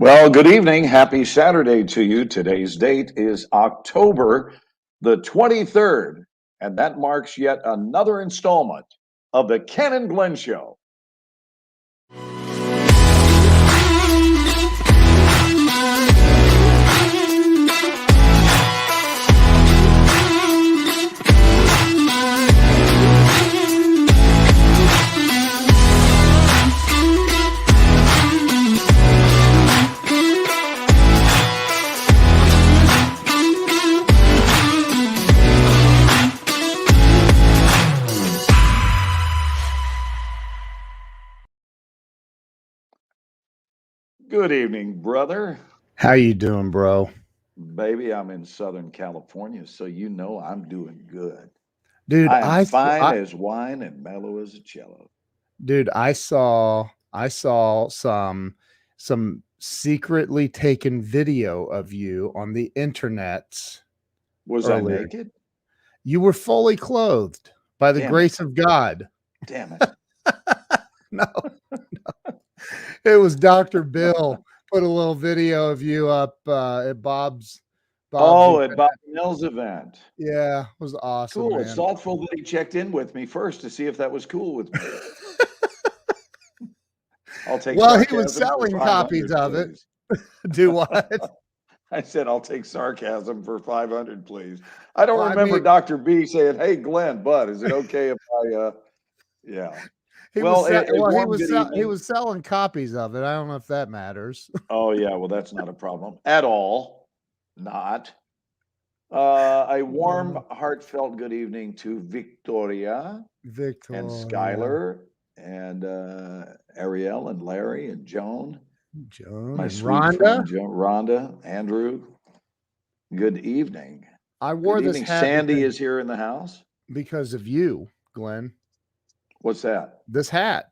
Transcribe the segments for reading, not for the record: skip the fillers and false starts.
Well, good evening. Happy Saturday to you. Today's date is October the 23rd, and that marks yet another installment of the Ken and Glenn Show. Good evening, brother. How you doing, bro? Baby, I'm in Southern California, so you know I'm doing good. Dude, I am fine as wine and mellow as a cello. dude, I saw some secretly taken video of you on the internet Was I earlier. naked? You were fully clothed by the Damn grace it. of God. Damn it. No, it was Dr. Bill put a little video of you up at Bob's Oh, at event. Bob Nell's event. Yeah, it was awesome, Cool. It's man. thoughtful that he checked in with me first to see if that was cool with me. I'll take Well, he was sarcasm for selling copies 500, of it. please. Do what? I said, I'll take sarcasm for 500, please. I don't Well, I remember mean, Dr. B saying, "Hey, Glenn, bud, is it okay if yeah. he Well, was a warm good he evening. was selling copies of it. I don't know if that matters. Oh, yeah, well, that's not a problem at all. Not. A warm, heartfelt good evening to Victoria and Victoria, Skylar and Ariel and Larry and Joan. Joan, My and sweet friend Rhonda. Rhonda, Andrew, good evening. I Good wore this evening. hat Sandy is here in the house. because of you, Glenn. What's that? This hat.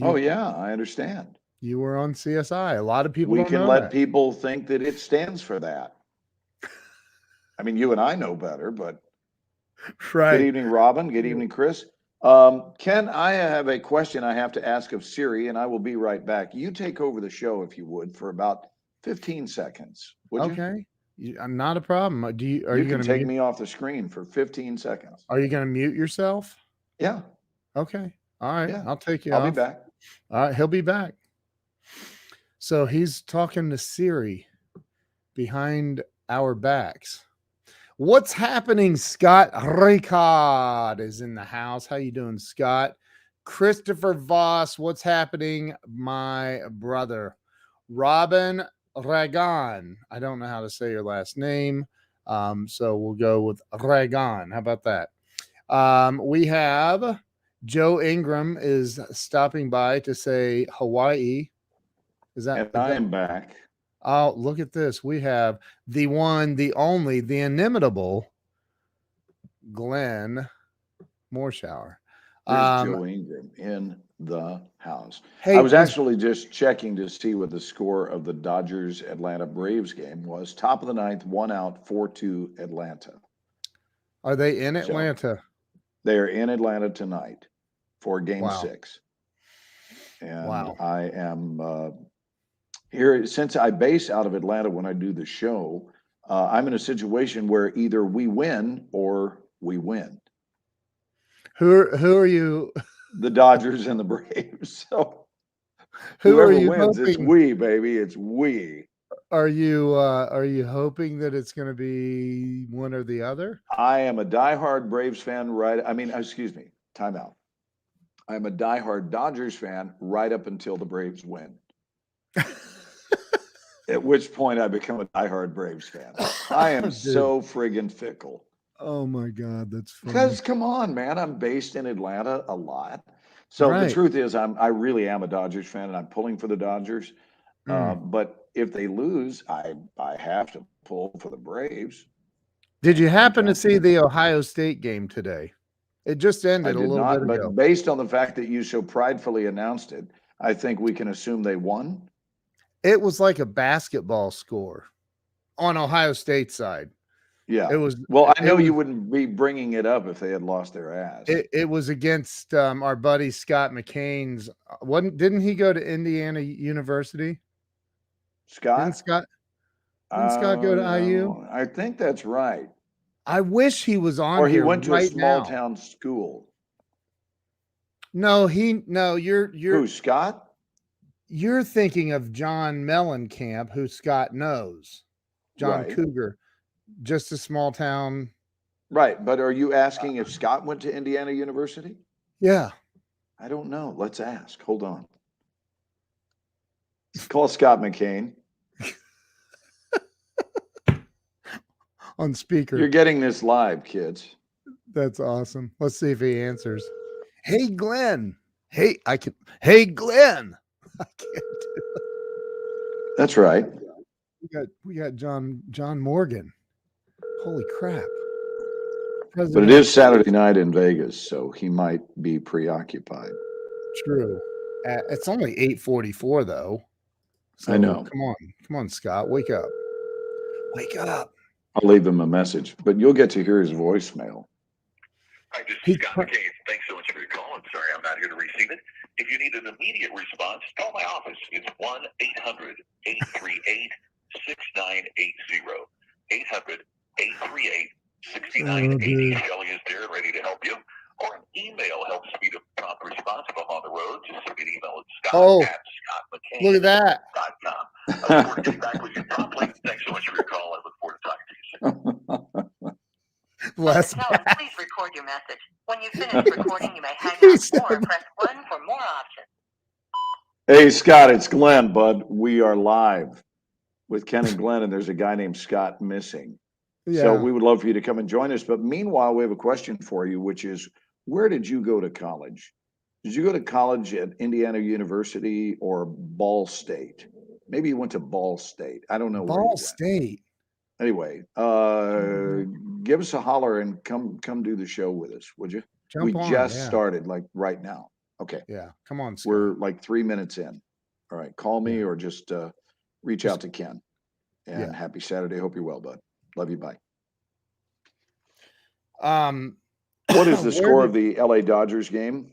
Oh, You yeah, I understand. you were on CSI. A lot of people We don't can know let that. people think that it stands for that. I mean, you and I know better, but good Right. evening, Robin. Good evening, Chris. Ken, I have a question I have to ask of Siri, and I will be right back. You take over the show, if you would, for about 15 seconds, would you? Okay. Not a problem. Are You you can going to take mute? me off the screen for 15 seconds. Are you going to mute yourself? Yeah, Okay. All right. yeah. I'll take you I'll be off. back. All right. He'll be back. So he's talking to Siri behind our backs. What's happening? Scott Ricard is in the house. How you doing, Scott? Christopher Voss, what's happening, my brother? Robin Ragan. I don't know how to say your last name, so we'll go with Ragan. How about that? We have Joe Ingram is stopping by to say Hawaii. And I am back. Oh, look at this. We have the one, the only, the inimitable Glenn Morshower. There's Joe Ingram in the house. Hey, I was actually just checking to see what the score of the Dodgers Atlanta Braves game was. Top of the ninth, 1 out, 4-2 Atlanta. Are they in So Atlanta? they are in Atlanta tonight for game Wow. 6. And Wow. I am here since I base out of Atlanta when I do the show. I'm in a situation where either we win or we win. Who are you? The Dodgers and the Braves. So Who are whoever you wins, it's hoping? we, baby. It's we. Are you hoping that it's going to be one or the other? I am a diehard Braves fan, right? I mean, excuse me, timeout. I'm a diehard Dodgers fan right up until the Braves win. At which point I become a diehard Braves fan. I am so friggin' fickle. Oh my God, that's funny. Because come on, man, I'm based in Atlanta a lot. So the truth is, I really am a Dodgers fan, and I'm pulling for the Dodgers. But if they lose, I have to pull for the Braves. Did you happen to see the Ohio State game today? It just ended I a did little not, bit ago. but based on the fact that you so pridefully announced it, I think we can assume they won. It was like a basketball score on Ohio State's side. Yeah. It was. Well, I know you wouldn't be bringing it up if they had lost their ass. It was against our buddy Scott McCain's. Didn't he go to Indiana University? Scott? Didn't Scott go to IU? I think that's right. I wish he was on Or he here went to a right small now. town school. No, you're Who, Scott? You're thinking of John Mellencamp, who Scott knows. John Right. Cougar, just a small town. Right. But are you asking if Scott went to Indiana University? Yeah. I don't know. Let's ask. Hold on. Call Scott McCain. On speaker. You're getting this live, kids. That's awesome. Let's see if he answers. Hey, Glenn. Hey, Glenn. I can't do it. That's right. We got John Morgan. Holy crap. But it is Saturday night in Vegas, so he might be preoccupied. True. It's only 8:44 though. So I know. Come on, Scott. Wake up. I'll leave him a message, but you'll get to hear his voicemail. Hi, this is Scott McCain. Thanks so much for your call. I'm sorry I'm not here to receive it. If you need an immediate response, call my office. It's 1-800-838-6980. 800-838-6980. Shelley is there ready to help you. Or an email helps speed up prompt response if I'm on the road. Just send me an email at scott@scottmccain.com. Look at that. I look forward to getting back with you promptly. Thanks so much for your call. I look forward to talking to you soon. Bless please record your message. When you finish recording, you may hang up or press 1 for more options. Hey, Scott, it's Glenn, bud. We are live with Ken and Glenn, and there's a guy named Scott missing. Yeah. So we would love for you to come and join us. But meanwhile, we have a question for you, which is, where did you go to college? Did you go to college at Indiana University or Ball State? Maybe you went to Ball State. I don't know. Ball State. Anyway, give us a holler and come do the show with us, would you? We just started, like right now. Okay. Yeah. Come on, Scott. We're like 3 minutes in. All right. Call me or just reach out to Ken. And happy Saturday. Hope you're well, bud. Love you. Bye. What is the score of the LA Dodgers game?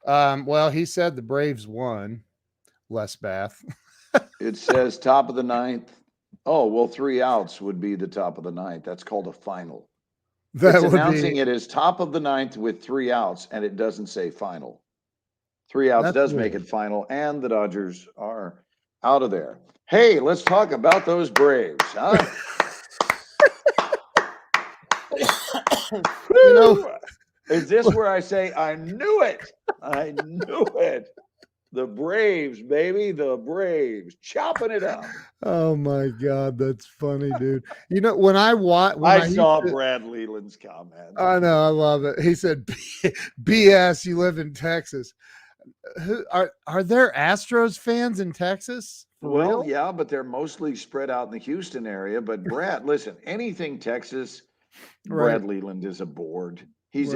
Well, he said the Braves won. Les Bath. It says top of the ninth. Oh, well, 3 outs would be the top of the ninth. That's called a final. It's announcing it as top of the ninth with 3 outs, and it doesn't say final. 3 outs does make it final, and the Dodgers are out of there. Hey, let's talk about those Braves, huh? You know, is this where I say, I knew it? I knew it. The Braves, baby, the Braves chopping it up. Oh my God, that's funny, dude. You know, when I saw Brad Leland's comment. I know, I love it. He said, "BS, you live in Texas." Are there Astros fans in Texas? Well, yeah, but they're mostly spread out in the Houston area. But Brad, listen, anything Texas, Brad Leland is aboard. He's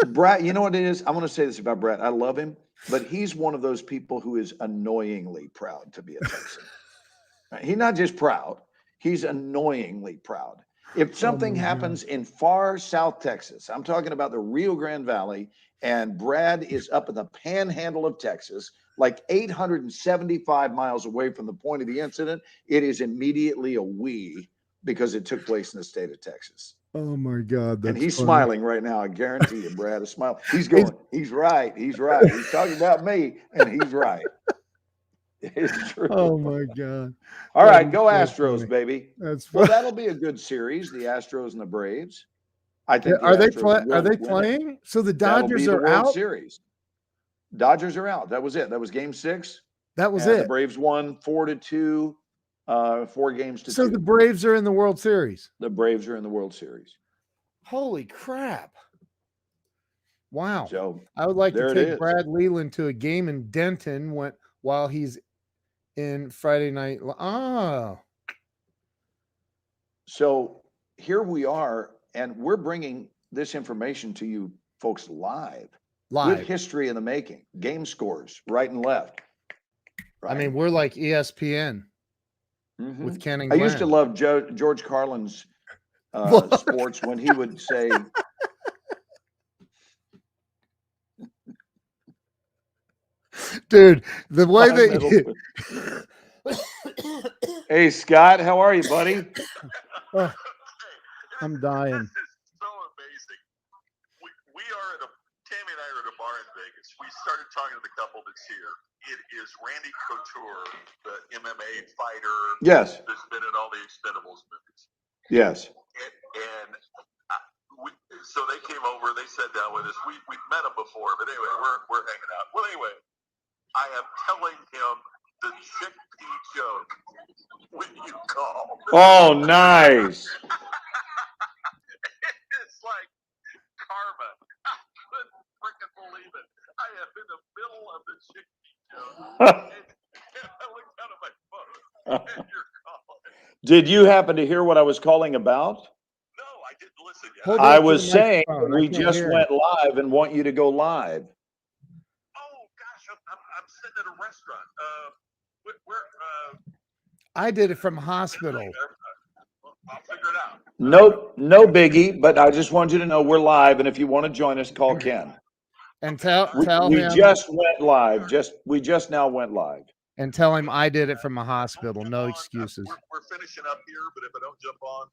Brad. You know what it is? I want to say this about Brad. I love him. But he's one of those people who is annoyingly proud to be a Texan. He's not just proud, he's annoyingly proud. If something happens in far South Texas, I'm talking about the Rio Grande Valley, and Brad is up in the panhandle of Texas, like 875 miles away from the point of the incident, it is immediately a we because it took place in the state of Texas. Oh my God. And he's smiling right now. I guarantee you, Brad is smiling. He's going, he's right. He's right. He's talking about me, and he's right. It's true. Oh my God. All right, go Astros, funny. baby. That's funny. Well, that'll be a good series, the Astros and the Braves. I think are they playing? So the Dodgers are out? Series. Dodgers are out. That was it. That was game 6. That was it. The Braves won 4-2. 4 games to 2. So the Braves are in the World Series. The Braves are in the World Series. Holy crap. Wow. So I would like to take Brad Leland to a game in Denton while he's in Friday night. Oh. So here we are, and we're bringing this information to you folks live. With history in the making. Game scores, right and left. Right? I mean, we're like ESPN. With Ken and I Glenn. used to love George Carlin's sports when he would say, dude, the way that Hey, Scott, how are you, buddy? Oh, I'm dying. This is so amazing. We are Tammy and I are at a bar in Vegas. We started talking to the couple that's here. It is Randy Couture, the MMA fighter. Yes. That's been in all the Expendables movies. Yes. So they came over. They sat down with us. We've met them before, but anyway, we're hanging out. Well, anyway, I am telling him the chickpea joke when you call. Oh, nice. It's like karma. I couldn't freaking believe it. I am in the middle of the chickpea joke, and I looked down at my phone, and you're calling. Did you happen to hear what I was calling about? No, I didn't listen yet. Hold I up to was the saying microphone. we I can't just hear went it. live and want you to go live. Oh gosh, I'm sitting at a restaurant. I did it from hospital. I'll figure it out. Nope, no biggie, but I just want you to know we're live, and if you want to join us, call Ken. And tell We him just went live. We just now went live. and tell him I did it from a hospital. No excuses. We're finishing up here, but if I don't jump on,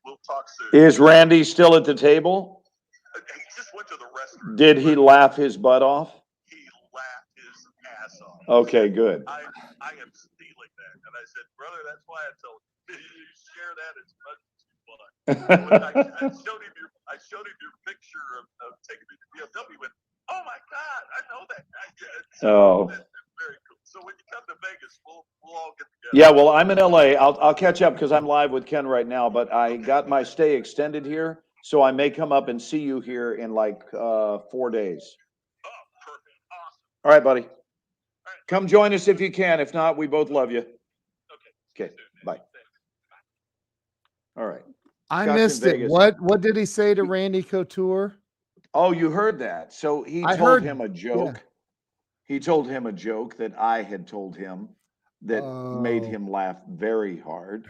we'll talk soon. Is Randy still at the table? He just went to the restroom. Did he laugh his butt off? He laughed his ass off. Okay, good. I am stealing that, and I said, brother, that's why I told you share that as much as you want. I showed him your picture of taking me to BMW. He went, oh my God, I know that guy. Oh. That's very cool. So when you come to Vegas, we'll all get together. Yeah, well, I'm in LA. I'll catch up because I'm live with Ken right now, but I got my stay extended here, so I may come up and see you here in like 4 days. Oh, perfect. Awesome. All right, buddy. All right. Come join us if you can. If not, we both love you. Okay. Bye. All right. I Scott's in missed it. Vegas. What did he say to Randy Couture? Oh, you heard that. So he I told heard- him a joke. yeah. He told him a joke that I had told him that made Oh. him laugh very hard.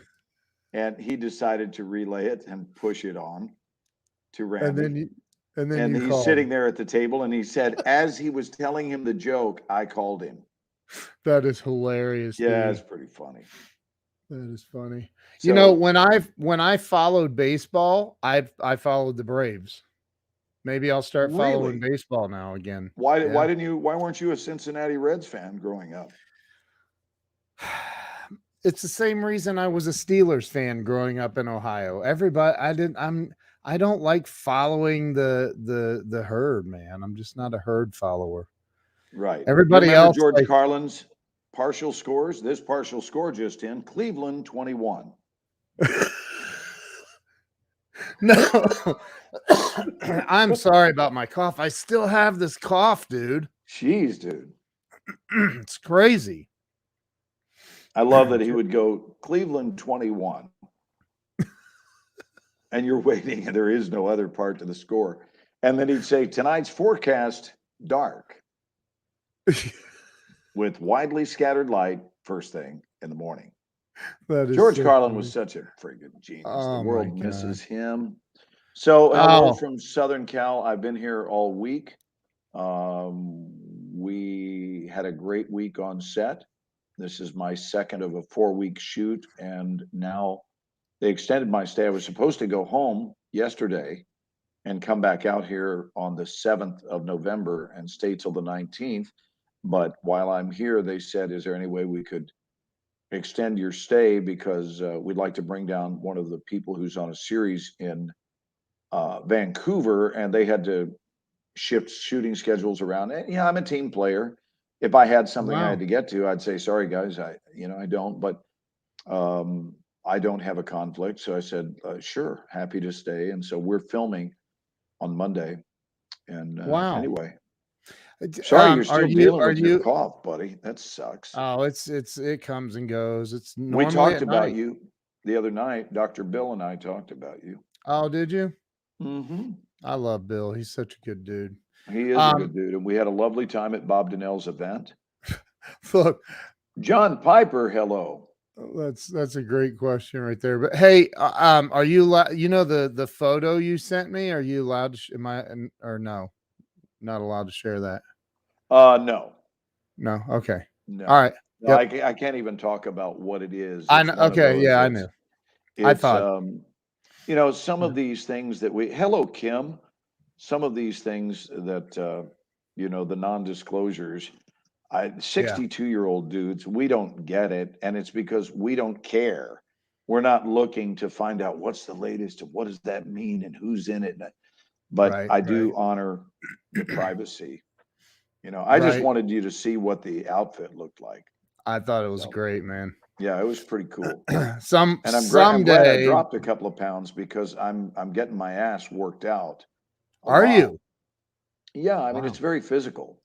And he decided to relay it and push it on to Randy. And then you he's called. sitting there at the table and he said, as he was telling him the joke, I called him. That is hilarious. Yeah, dude. it's pretty funny. That is funny. So, You know, when I followed baseball, I followed the Braves. Maybe I'll start following Really? baseball now again. why Yeah. why weren't you a Cincinnati Reds fan growing up? It's the same reason I was a Steelers fan growing up in Ohio. I don't like following the herd, man. I'm just not a herd follower. Right. Everybody You remember else, George like- Carlin's partial scores? This partial score just in: Cleveland 21. No. I'm sorry about my cough. I still have this cough, dude. Jeez, dude. It's crazy. I love that he would go Cleveland 21. And you're waiting, and there is no other part to the score. And then he'd say, tonight's forecast, dark, with widely scattered light first thing in the morning. That is George so Carlin funny. was such a friggin' genius. Oh, The my world God. misses him. So, hello Oh. from Southern Cal. I've been here all week. We had a great week on set. This is my second of a 4-week shoot, and now they extended my stay. I was supposed to go home yesterday and come back out here on the 7th of November and stay till the 19th. But while I'm here, they said, is there any way we could extend your stay, because we'd like to bring down one of the people who's on a series in Vancouver, and they had to shift shooting schedules around. And, yeah, I'm a team player. If I had something I Wow. had to get to, I'd say, sorry guys, I don't, but I don't have a conflict. So I said, sure, happy to stay. And so we're filming on Monday. And Wow. anyway, sorry, you're still dealing with your you cough, buddy. That sucks. Oh, it comes and goes. It's We normally talked at about night. you the other night. Dr. Bill and I talked about you. Oh, did you? Mm-hmm. I love Bill. He's such a good dude. He is a good dude. And we had a lovely time at Bob Donnell's event. Look, John Piper, hello. that's a great question right there. But hey, are you the photo you sent me? Are you allowed to? Or no? Not allowed to share that. No. No. Okay. No. All right. No, Yep. I can't even talk about what it is. I It's know. one of Okay. those. Yeah, I knew. I It's thought. some of these things that hello, Kim, some of these things that, the non-disclosures, Yeah. 62-year-old dudes, we don't get it. And it's because we don't care. We're not looking to find out what's the latest and what does that mean and who's in it. But Right. I Right. do honor the privacy. I just Right. wanted you to see what the outfit looked like. I thought it was So, great, man. yeah, it was pretty cool. I'm And I'm glad I someday. dropped a couple of pounds because I'm getting my ass worked out a Are lot. you? Yeah, I mean, Wow. it's very physical,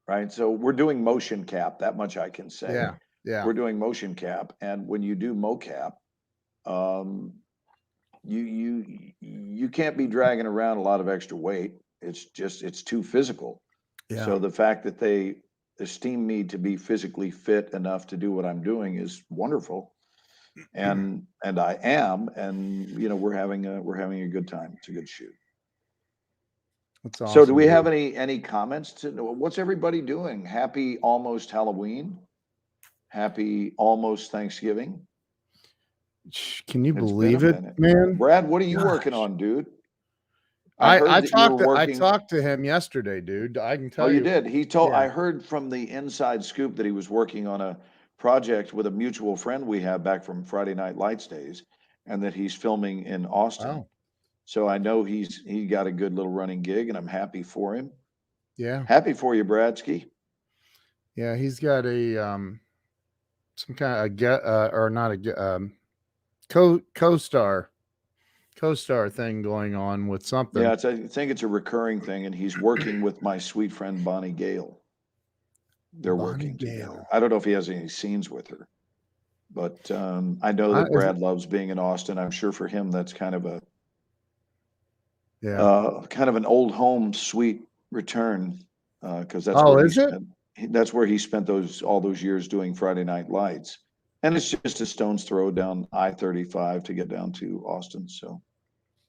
right? So we're doing motion cap, that much I can say. Yeah. Yeah. We're doing motion cap, and when you do mocap, um, you can't be dragging around a lot of extra weight. It's too physical. Yeah. So the fact that they esteem me to be physically fit enough to do what I'm doing is wonderful. And I am, and we're having a good time. It's a good shoot. That's So do awesome, we have dude. any comments to what's everybody doing? Happy almost Halloween. Happy almost Thanksgiving. Can you It's been a believe it, minute. man? Brad, what are you working Gosh. on, dude? I heard I that you were talked I working. talked to him yesterday, dude. I can Oh, tell you you. did. Yeah. I heard from the inside scoop that he was working on a project with a mutual friend we have back from Friday Night Lights days, and that he's filming in Austin. Wow. So I know he got a good little running gig, and I'm happy for him. Yeah. Happy for you, Bradsky. Yeah, he's got a some kind of get or not a co-star thing going on with something. Yeah, I think it's a recurring thing, and he's working with my sweet friend Bonnie Gale. They're Bonnie working together. Gale. I don't know if he has any scenes with her, but I know that Brad loves being in Austin. I'm sure for him that's kind of an old home sweet return, because that's where that's where he spent all those years doing Friday Night Lights, and it's just a stone's throw down I-35 to get down to Austin. So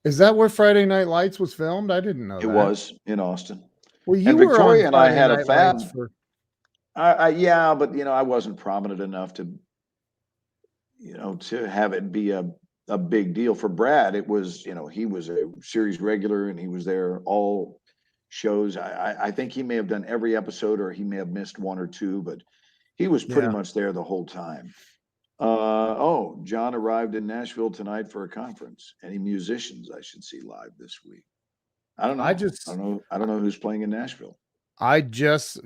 is that where Friday Night Lights was filmed? I didn't know it that. was in Austin. Well, you And were on Victoria and I Friday had a Night fab. Lights for. Yeah, but I wasn't prominent enough to have it be a big deal. For Brad, it was, he was a series regular and he was there all shows. I think he may have done every episode or he may have missed one or two, but he was pretty much there the whole time. John arrived in Nashville tonight for a conference. Any musicians I should see live this week? I don't know. I don't know who's playing in Nashville.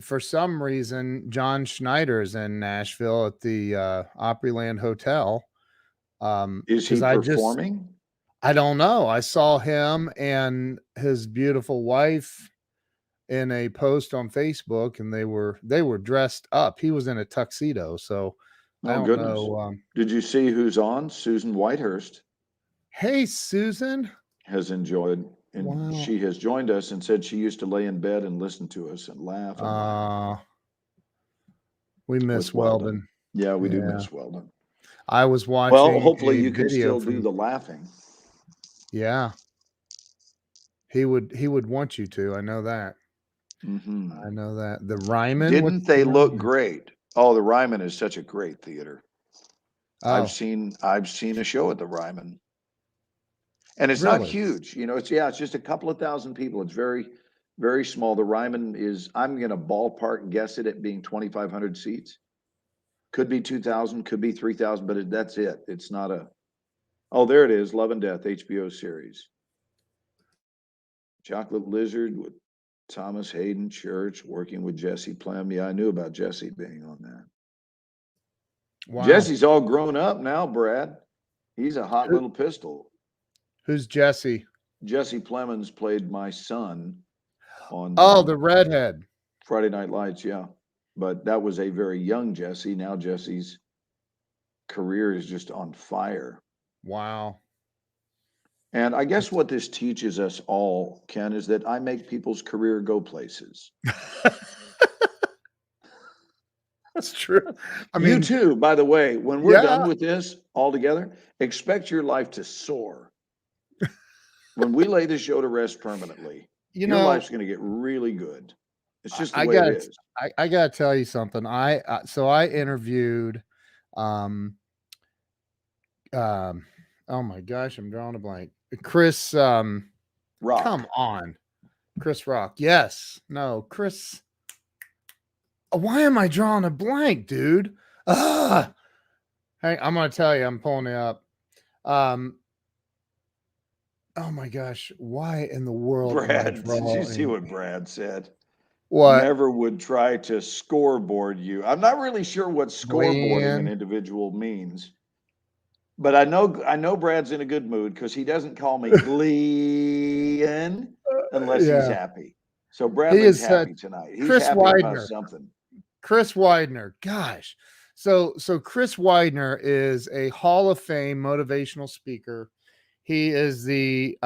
For some reason, John Schneider is in Nashville at the Opryland Hotel. Is he performing? I don't know. I saw him and his beautiful wife in a post on Facebook, and they were dressed up. He was in a tuxedo, so I don't know. Did you see who's on? Susan Whitehurst. Hey, Susan has enjoyed, and she has joined us and said she used to lay in bed and listen to us and laugh. We miss Weldon. Yeah, we do miss Weldon. I was watching. Well, hopefully you can still do the laughing. Yeah, he would want you to. I know that. Mm-hmm. I know that. The Ryman. Didn't they look great? Oh, the Ryman is such a great theater. Oh. I've seen a show at the Ryman. And it's not huge, it's just a couple of thousand people. It's very, very small. The Ryman is, I'm going to ballpark guess it at being 2,500 seats. Could be 2,000, could be 3,000, but that's it. It's not there it is. Love and Death, HBO series. Chocolate Lizard with Thomas Hayden Church working with Jesse Plem. Yeah, I knew about Jesse being on that. Wow. Jesse's all grown up now, Brad. He's a hot little pistol. Who's Jesse? Jesse Plemons played my son on the redhead. Friday Night Lights, yeah. But that was a very young Jesse. Now Jesse's career is just on fire. Wow. And I guess what this teaches us all, Ken, is that I make people's career go places. That's true. I mean, you too, by the way, when we're done with this all together, expect your life to soar. When we lay the show to rest permanently, your life's going to get really good. It's just the way it is. I gotta tell you something. So I interviewed, oh my gosh, I'm drawing a blank. Chris, Rock. come on, Chris Rock. Yes, no, Chris. Why am I drawing a blank, dude? Hey, I'm gonna tell you. I'm pulling it up. Oh my gosh, why in the world? Brad, did you see what Brad said? What? Never would try to scoreboard you. I'm not really sure what scoreboarding an individual means, but I know Brad's in a good mood because he doesn't call me Glenn unless he's happy. So Bradley's happy tonight. He's Chris happy Weidman. about something. Chris Weidman. Gosh. So Chris Weidman is a Hall of Fame motivational speaker. He is the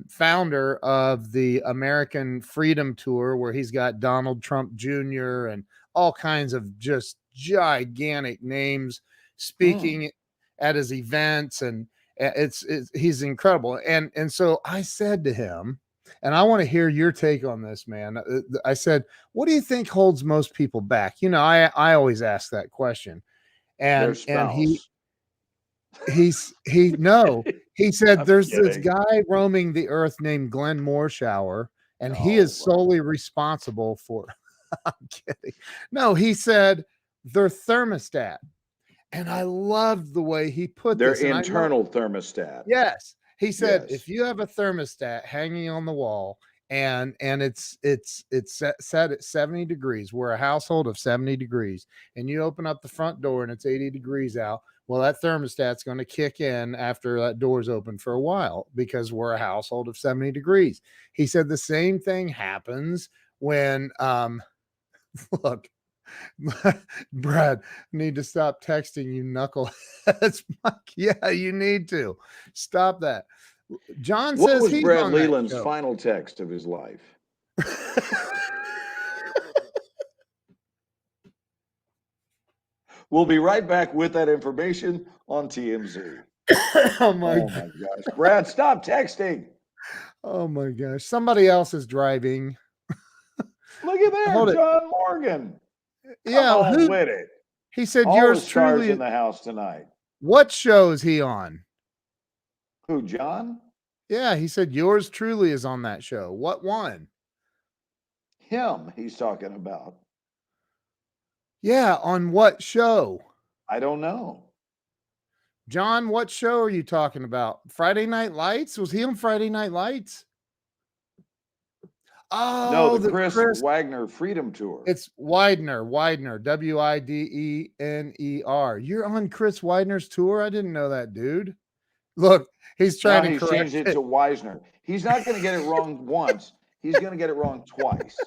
founder of the American Freedom Tour, where he's got Donald Trump Jr. and all kinds of just gigantic names speaking at his events, and he's incredible. And so I said to him, and I want to hear your take on this, man. I said, what do you think holds most people back? You know, I always ask that question. And he said there's this guy roaming the earth named Glenn Morshower, and he is solely responsible for I'm kidding. No, he said their thermostat. And I loved the way he put their this. internal thermostat. Yes. He said, if you have a thermostat hanging on the wall and it's set at 70 degrees, we're a household of 70 degrees, and you open up the front door and it's 80 degrees out, well, that thermostat's going to kick in after that door's open for a while because we're a household of 70 degrees. He said the same thing happens when, look, Brad, need to stop texting you knuckleheads. Yeah, you need to stop that. John says what was Brad Leland's final text of his life? We'll be right back with that information on TMZ. Oh my gosh. Brad, stop texting. Oh my gosh. Somebody else is driving. Look at that, John Morgan. Yeah, who with it? He said all yours the stars truly in the house tonight. What show is he on? Who, John? Yeah, he said yours truly is on that show. What one? Him, he's talking about. Yeah, on what show? I don't know. John, what show are you talking about? Friday Night Lights? Was he on Friday Night Lights? Oh, no, the Chris Wagner Freedom Tour. It's Weidman, Widener. You're on Chris Weidner's tour? I didn't know that, dude. Look, he's trying to correct changed it to Weisner. He's not going to get it wrong once. He's going to get it wrong twice.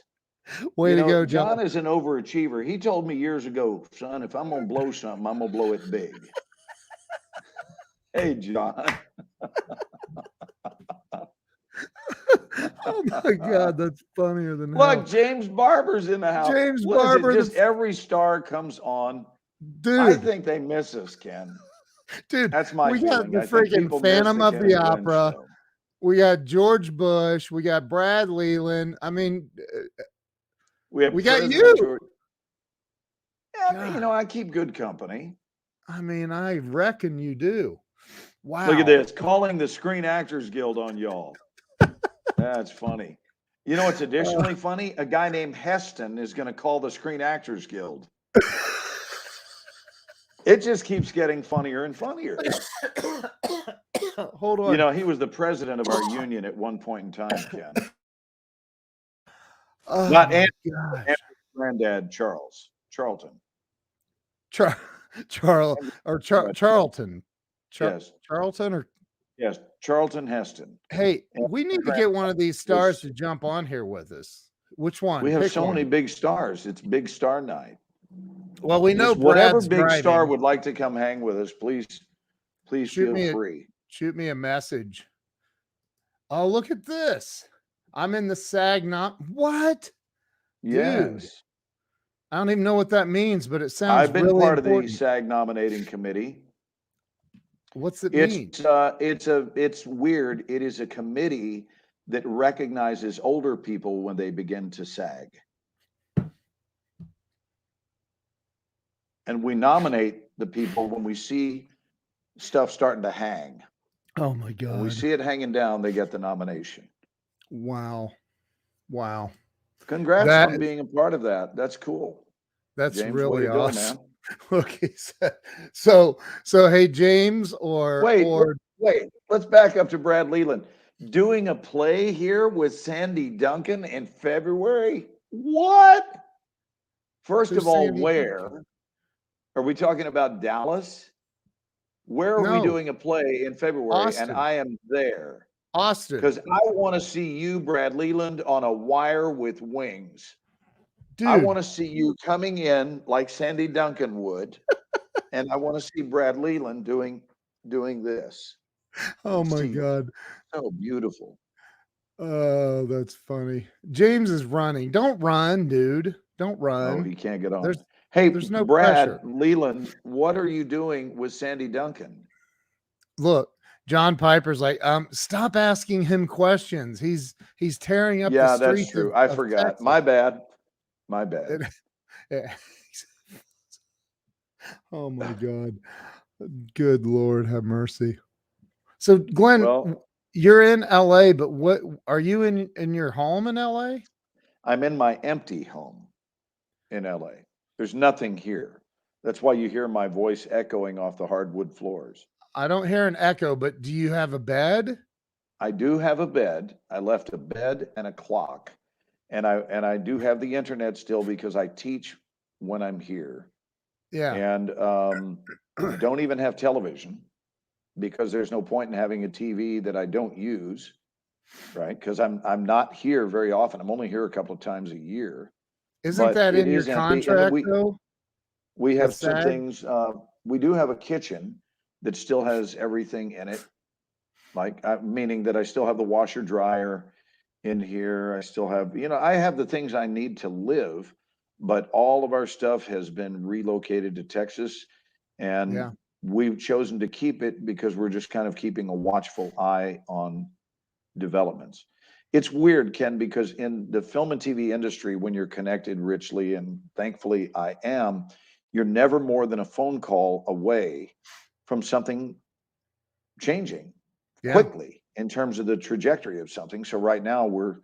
Way to go, John. John is an overachiever. He told me years ago, son, if I'm going to blow something, I'm going to blow it big. Hey, John. Oh my God, that's funnier than Look, James Barber's in the house. James Barber, just every star comes on. Dude, I think they miss us, Ken. Dude, that's my we feeling. got the freaking Phantom of the Opera. We got George Bush. We got Brad Leland. I mean, we got you. Yeah, I keep good company. I mean, I reckon you do. Wow. Look at this. Calling the Screen Actors Guild on y'all. That's funny. You know what's additionally funny? A guy named Heston is going to call the Screen Actors Guild. It just keeps getting funnier and funnier. Hold on. He was the president of our union at one point in time, Ken. Oh, not Andrew's granddad, Charlton. Charlton. Yes. Charlton or yes, Charlton Heston. Hey, we need to get one of these stars to jump on here with us. Which one? We have so many big stars. It's Big Star Night. Well, we know whatever big star would like to come hang with us, please feel free. Shoot me a message. Oh, look at this. I'm in the SAG what? Yes. Dude, I don't even know what that means, but it sounds I've been really part important. of the SAG nominating committee. What's it mean? It's weird. It is a committee that recognizes older people when they begin to SAG. And we nominate the people when we see stuff starting to hang. Oh my When we God. see it hanging down, they get the nomination. Wow. Wow. Congrats That on being a part of that. That's cool. that's James, way really to go, awesome. man. Okay. So hey, James or Wait. Let's back up to Brad Leland. Doing a play here with Sandy Duncan in February? What? First who's of all, Sandy where? Duncan? Are we talking about Dallas? Where are we No, doing a play in February? And Austin. I am there. Austin. Because I want to see you, Brad Leland, on a wire with wings. Dude. I want to see you coming in like Sandy Duncan would. And I want to see Brad Leland doing this. Oh my God. So beautiful. Oh, that's funny. James is running. Don't run, dude. Don't run. Oh, he can't get on. There's no Brad pressure. Leland, what are you doing with Sandy Duncan? Look, John Piper's like, stop asking him questions. He's tearing up the Yeah, streets. that's true. I forgot. Texas. My bad. Oh my God. Good Lord, have mercy. So Glenn, Well, you're in LA, but what are you in your home in LA? I'm in my empty home in LA. There's nothing here. That's why you hear my voice echoing off the hardwood floors. I don't hear an echo, but do you have a bed? I do have a bed. I left a bed and a clock. And I do have the internet still because I teach when I'm here. Yeah. And I don't even have television because there's no point in having a TV that I don't use, right? Because I'm not here very often. I'm only here a couple of times a year. Isn't But that it in your is empty. And contract though? we have That's some sad. things. We do have a kitchen that still has everything in it, like meaning that I still have the washer dryer in here. I still have, I have the things I need to live, but all of our stuff has been relocated to Texas, and Yeah. we've chosen to keep it because we're just kind of keeping a watchful eye on developments. It's weird, Ken, because in the film and TV industry, when you're connected richly, and thankfully I am, you're never more than a phone call away from something changing quickly in terms of the trajectory of something. So right now we're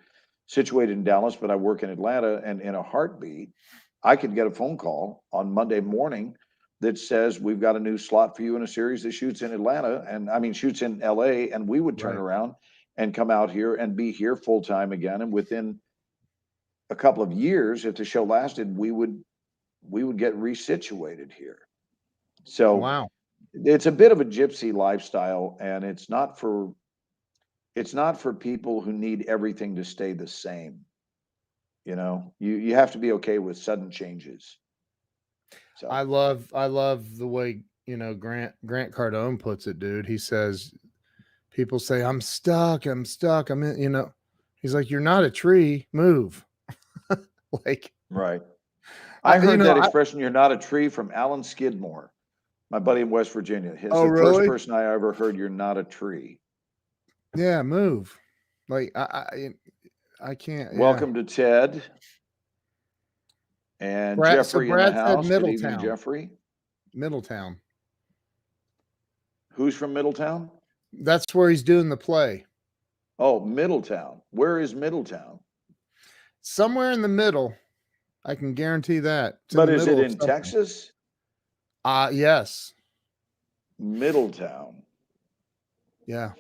situated in Dallas, but I work in Atlanta, and in a heartbeat, I could get a phone call on Monday morning that says we've got a new slot for you in a series that shoots in Atlanta, and I mean shoots in LA, and we would turn around and come out here and be here full time again. And within a couple of years, if the show lasted, we would get resituated here. So Wow. it's a bit of a gypsy lifestyle, and it's not for people who need everything to stay the same. You have to be okay with sudden changes. So I love the way, Grant Cardone puts it, dude. He says, people say, I'm stuck. I'm in, he's like, you're not a tree, move. Like, right. I heard know, that expression, you're not a tree, from Alan Skidmore, my buddy in West Virginia. He's Oh, the really? first person I ever heard, you're not a tree. Yeah, move. Like, I can't. Welcome to Ted and Jeffrey in the house. Good evening, Jeffrey. Middletown. Who's from Middletown? That's where he's doing the play. Oh, Middletown. Where is Middletown? Somewhere in the middle. I can guarantee that. But is it in Texas? Yes. Middletown. Yeah.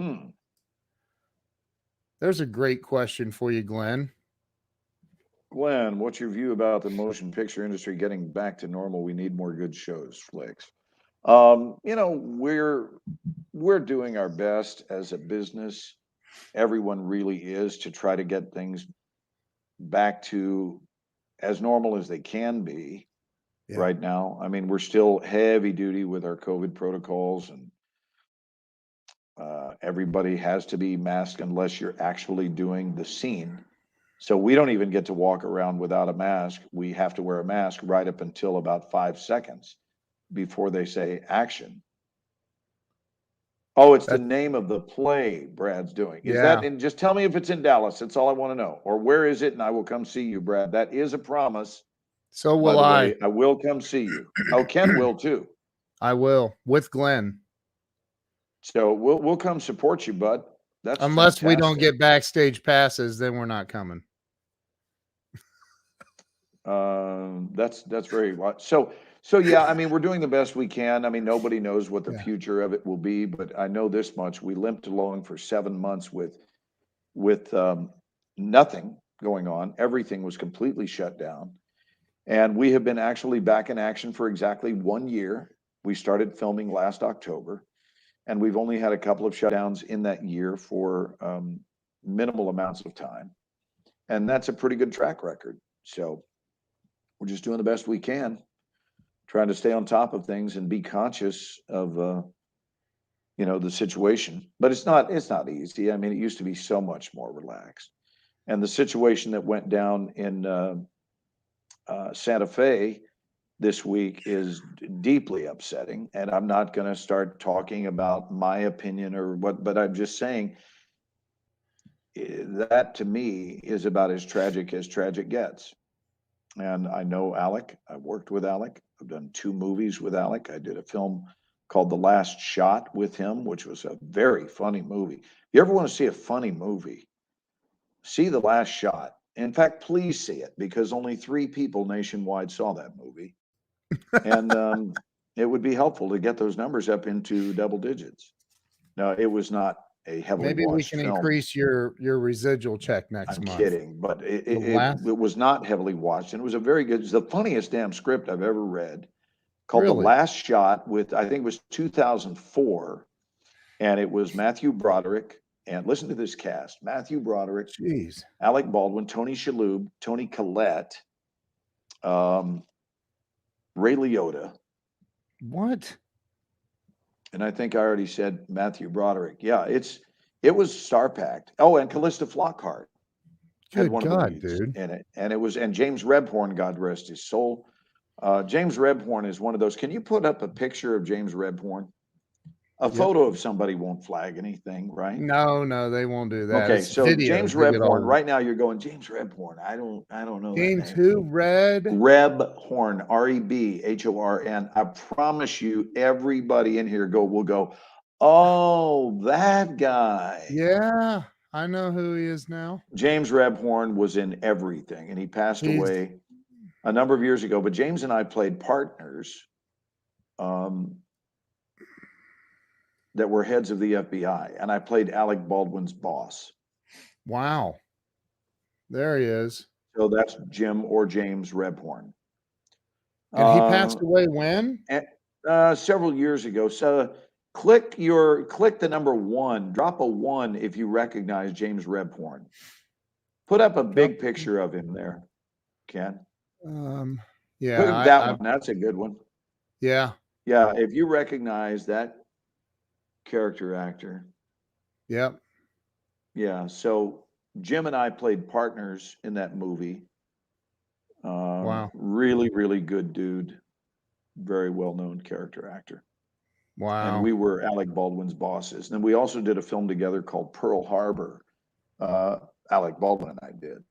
There's a great question for you, Glenn. Glenn, what's your view about the motion picture industry getting back to normal? We need more good shows, flicks. We're doing our best as a business. Everyone really is, to try to get things back to as normal as they can be right now. I mean, we're still heavy duty with our COVID protocols, and everybody has to be masked unless you're actually doing the scene. So we don't even get to walk around without a mask. We have to wear a mask right up until about 5 seconds before they say action. Oh, it's the name of the play Brad's doing. Is that, and just tell me if it's in Dallas. That's all I want to know. Or where is it? And I will come see you, Brad. That is a promise. So By will the I. way, I will come see you. Oh, Ken will too. I will with Glenn. So we'll come support you, bud. That's Unless we don't fantastic. get backstage passes, then we're not coming. That's very so yeah. I mean, we're doing the best we can. I mean, nobody knows what the Yeah. future of it will be, but I know this much: we limped along for 7 months with nothing going on. Everything was completely shut down, and we have been actually back in action for exactly 1 year. We started filming last October, and we've only had a couple of shutdowns in that year for minimal amounts of time, and that's a pretty good track record. So we're just doing the best we can, trying to stay on top of things and be conscious of the situation. But it's not easy. I mean, it used to be so much more relaxed. And the situation that went down in Santa Fe this week is deeply upsetting. And I'm not going to start talking about my opinion or what, but I'm just saying that to me is about as tragic gets. And I know Alec. I've worked with Alec. I've done 2 movies with Alec. I did a film called The Last Shot with him, which was a very funny movie. If you ever want to see a funny movie, see The Last Shot. In fact, please see it, because only 3 people nationwide saw that movie. And it would be helpful to get those numbers up into double digits. Now, it was not a heavily Maybe we watched can film. increase your residual check next I'm month. kidding, but it last- was not heavily watched, and it was a very good, it's the funniest damn script I've ever read, called The Really? Last Shot, with, I think it was 2004, and it was Matthew Broderick, and listen to this cast: Matthew Broderick, Jeez. Alec Baldwin, Tony Shalhoub, Toni Collette, Ray Liotta, What? and I think I already said Matthew Broderick. Yeah, it was star packed. Oh, and Callista Flockhart had Good one of God, the leads dude. in it, and James Rebhorn, God rest his soul. James Rebhorn is one of those. Can you put up a picture of James Rebhorn? A Yep. photo of somebody won't flag anything, right? No, they won't do that. Okay, It's so videos. James They get Rebhorn. all- Right now, you're going James Rebhorn. I don't know that James name. who? Red? Rebhorn, Rebhorn. I promise you, everybody in here will go, oh, that guy. Yeah, I know who he is now. James Rebhorn was in everything, and he passed away a number of years ago. But James and I played partners that were heads of the FBI, and I played Alec Baldwin's boss. Wow. There he is. So that's Jim or James Rebhorn. And he passed away when? Several years ago. So click the number 1, drop a 1 if you recognize James Rebhorn. Put up a big picture of him there, Ken. Yeah. Put up that one. That's a good one. Yeah. Yeah, if you recognize that character actor. Yep. Yeah, so Jim and I played partners in that movie. Wow. Really, really good dude. Very well-known character actor. Wow. And we were Alec Baldwin's bosses. And then we also did a film together called Pearl Harbor. Alec Baldwin and I did.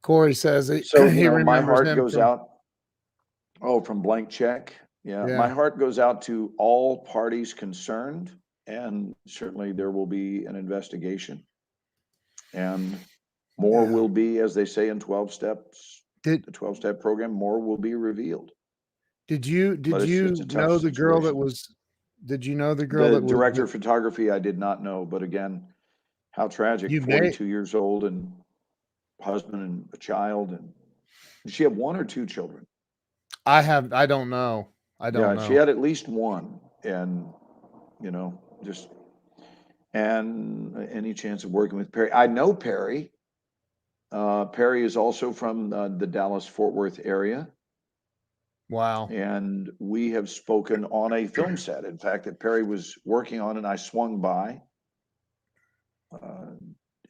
Corey says So, he remembers my heart him goes from, out. Oh, from Blank Check. Yeah, my heart goes out to all parties concerned. And certainly there will be an investigation. And more will be, as they say in 12 steps, the 12-step program, more will be revealed. Did you know the girl that was? Did you know the girl The that was director of photography? I did not know, but again, how tragic! 42 years old and husband and a child, and did she have 1 or 2 children? I don't know. I don't know. She had at least 1, and just and any chance of working with Perry. I know Perry. Perry is also from the Dallas-Fort Worth area. Wow. And we have spoken on a film set, in fact, that Perry was working on, and I swung by.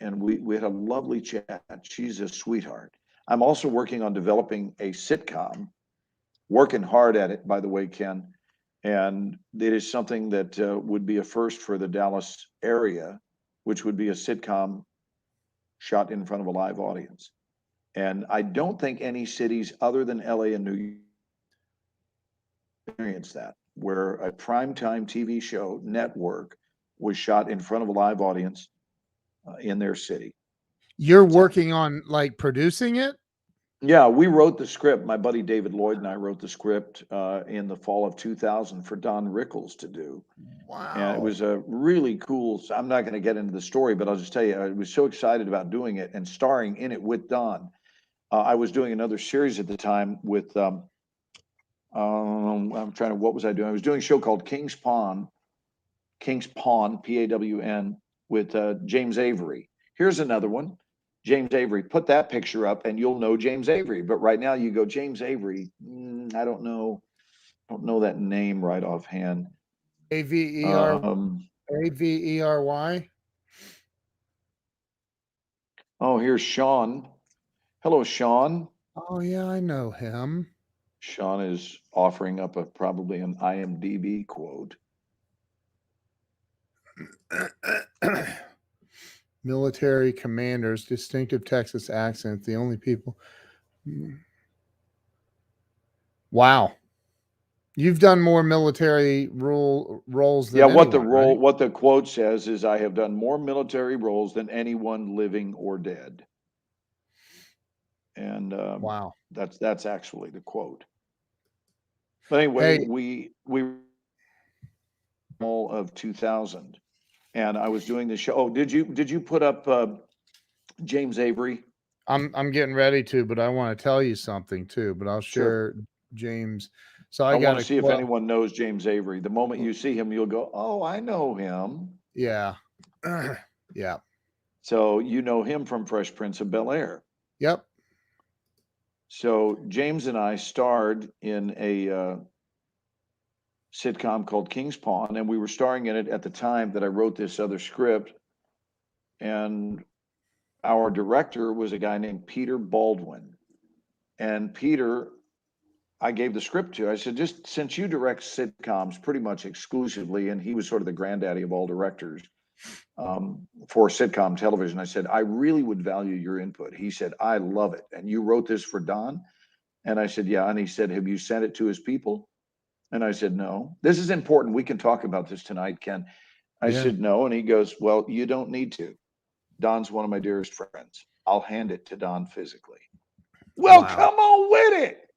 And we had a lovely chat. She's a sweetheart. I'm also working on developing a sitcom, working hard at it, by the way, Ken. And it is something that would be a first for the Dallas area, which would be a sitcom shot in front of a live audience. And I don't think any cities other than LA and New York experienced that, where a primetime TV show network was shot in front of a live audience in their city. You're working on like producing it? Yeah, we wrote the script. My buddy David Lloyd and I wrote the script in the fall of 2000 for Don Rickles to do. Wow. And it was a really cool. I'm not going to get into the story, but I'll just tell you, I was so excited about doing it and starring in it with Don. I was doing another series at the time with, I'm trying to, what was I doing? I was doing a show called King's Pawn, Pawn, with James Avery. Here's another one. James Avery, put that picture up and you'll know James Avery. But right now you go, James Avery, I don't know that name right offhand. Avery. Oh, here's Sean. Hello, Sean. Oh yeah, I know him. Sean is offering up probably an IMDb quote. Military commanders, distinctive Texas accent, the only people. Wow. You've done more military roles than what anyone, what the quote says is, I have done more military roles than anyone living or dead. And wow. That's actually the quote. But anyway, we all of 2000, and I was doing the show. Oh, did you put up James Avery? I'm getting ready to, but I want to tell you something too. But I'll share James. So I want to see if anyone knows James Avery. The moment you see him, you'll go, "Oh, I know him." Yeah, yeah. So you know him from Fresh Prince of Bel-Air. Yep. So James and I starred in a sitcom called King's Pawn, and we were starring in it at the time that I wrote this other script. And our director was a guy named Peter Baldwin. And Peter, I gave the script to. I said, just since you direct sitcoms pretty much exclusively, and he was sort of the granddaddy of all directors for sitcom television, I said, I really would value your input. He said, I love it. And you wrote this for Don? And I said, yeah. And he said, have you sent it to his people? And I said, no. This is important. We can talk about this tonight, Ken. I said, no. And he goes, well, you don't need to. Don's one of my dearest friends. I'll hand it to Don physically. Well, come on with it.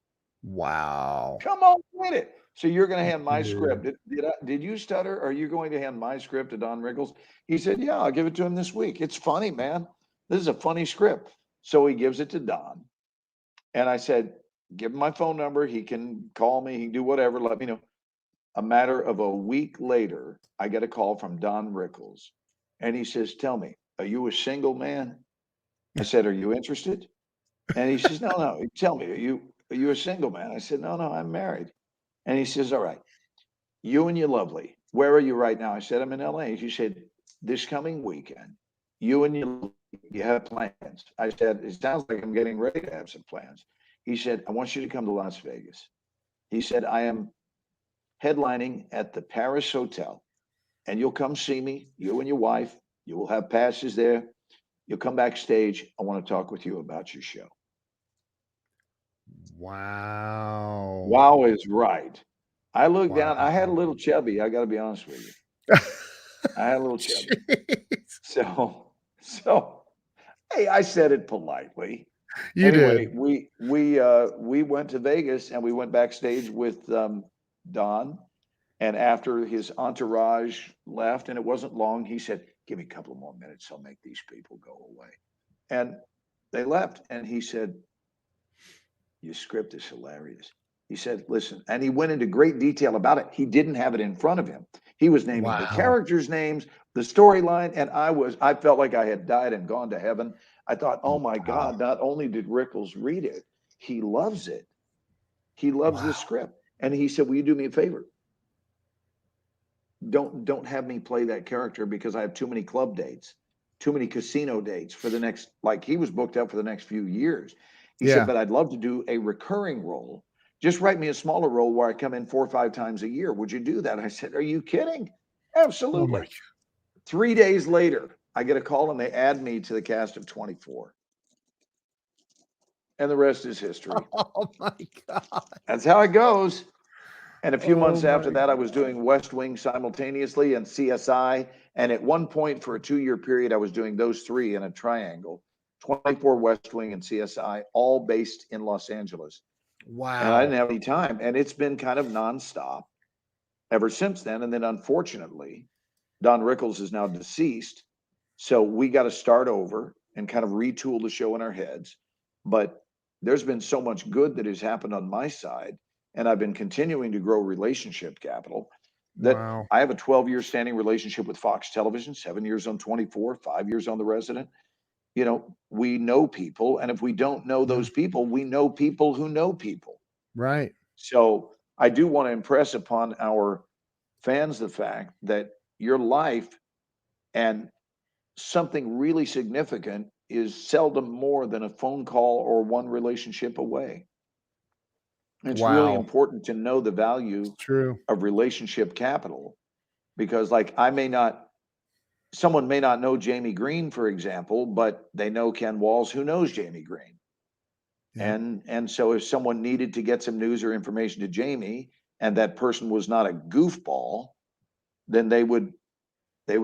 Wow. Come on with it. So you're going to hand my script. Did you stutter? Are you going to hand my script to Don Rickles? He said, yeah, I'll give it to him this week. It's funny, man. This is a funny script. So he gives it to Don. And I said, give him my phone number. He can call me. He can do whatever. Let me know. A matter of a week later, I get a call from Don Rickles. And he says, tell me, are you a single man? I said, are you interested? And he says, no. Tell me, are you a single man? I said, no, I'm married. And he says, all right, you and your lovely, where are you right now? I said, I'm in LA. He said, this coming weekend, you and you have plans. I said, it sounds like I'm getting ready to have some plans. He said, I want you to come to Las Vegas. He said, I am headlining at the Paris Hotel, and you'll come see me, you and your wife. You will have passes there. You'll come backstage. I want to talk with you about your show. Wow. Wow is right. I looked down. I had a little chubby. I got to be honest with you. I had a little chubby. So, hey, I said it politely. Anyway, we went to Vegas and we went backstage with Don. And after his entourage left, and it wasn't long, he said, give me a couple of more minutes. I'll make these people go away. And they left. And he said, your script is hilarious. He said, listen, and he went into great detail about it. He didn't have it in front of him. He was naming the characters' names, the storyline. And I felt like I had died and gone to heaven. I thought, oh my God, not only did Rickles read it, he loves it. He loves the script. And he said, will you do me a favor? Don't have me play that character because I have too many club dates, too many casino dates for the next, like he was booked out for the next few years. He said, but I'd love to do a recurring role. Just write me a smaller role where I come in 4 or 5 times a year. Would you do that? I said, are you kidding? Absolutely. 3 days later, I get a call and they add me to the cast of 24. And the rest is history. Oh my God. That's how it goes. And a few months Oh after my that, I was doing West Wing simultaneously and CSI. And at one point for a 2-year period, I was doing those three in a triangle, 24 West Wing and CSI, all based in Los Angeles. And I Wow. didn't have any time. And it's been kind of nonstop ever since then. And then unfortunately, Don Rickles is now deceased. So we got to start over and kind of retool the show in our heads. But there's been so much good that has happened on my side. And I've been continuing to grow relationship capital that Wow. I have a 12-year standing relationship with Fox Television, 7 years on 24, 5 years on The Resident. You know, we know people. And if we don't know those people, we know people who know people. Right. So I do want to impress upon our fans the fact that your life and something really significant is seldom more than a phone call or one relationship away. It's really Wow. important to know the value It's true. of relationship capital because, like, someone may not know Jamie Green, for example, but they know Ken Walls, who knows Jamie Green. Yeah. And so if someone needed to get some news or information to Jamie and that person was not a goofball, then they would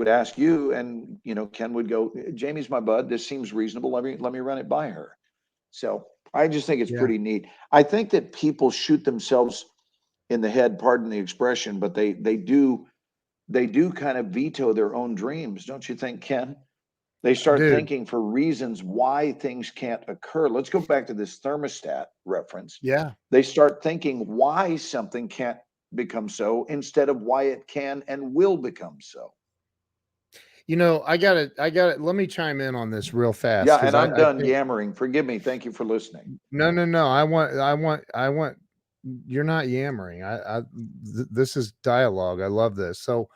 ask you, and Ken would go, Jamie's my bud, this seems reasonable, let me run it by her. So I just think it's Yeah. pretty neat. I think that people shoot themselves in the head, pardon the expression, but they do kind of veto their own dreams, don't you think, Ken? They start Dude. thinking for reasons why things can't occur. Let's go back to this thermostat reference. Yeah. They start thinking why something can't become so instead of why it can and will become so. I got it. Let me chime in on this real fast. Yeah, and I'm I done think, yammering. Forgive me. Thank you for listening. no. I want, you're not yammering. This is dialogue. I love this. So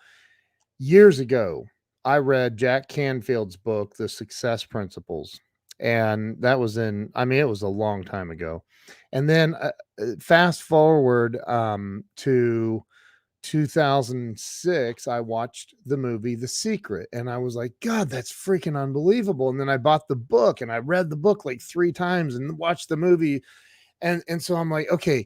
years ago, I read Jack Canfield's book, The Success Principles. And that was it was a long time ago. And then fast forward to 2006, I watched the movie The Secret, and I was like, God, that's freaking unbelievable. And then I bought the book and I read the book like 3 times and watched the movie. And so I'm like, okay,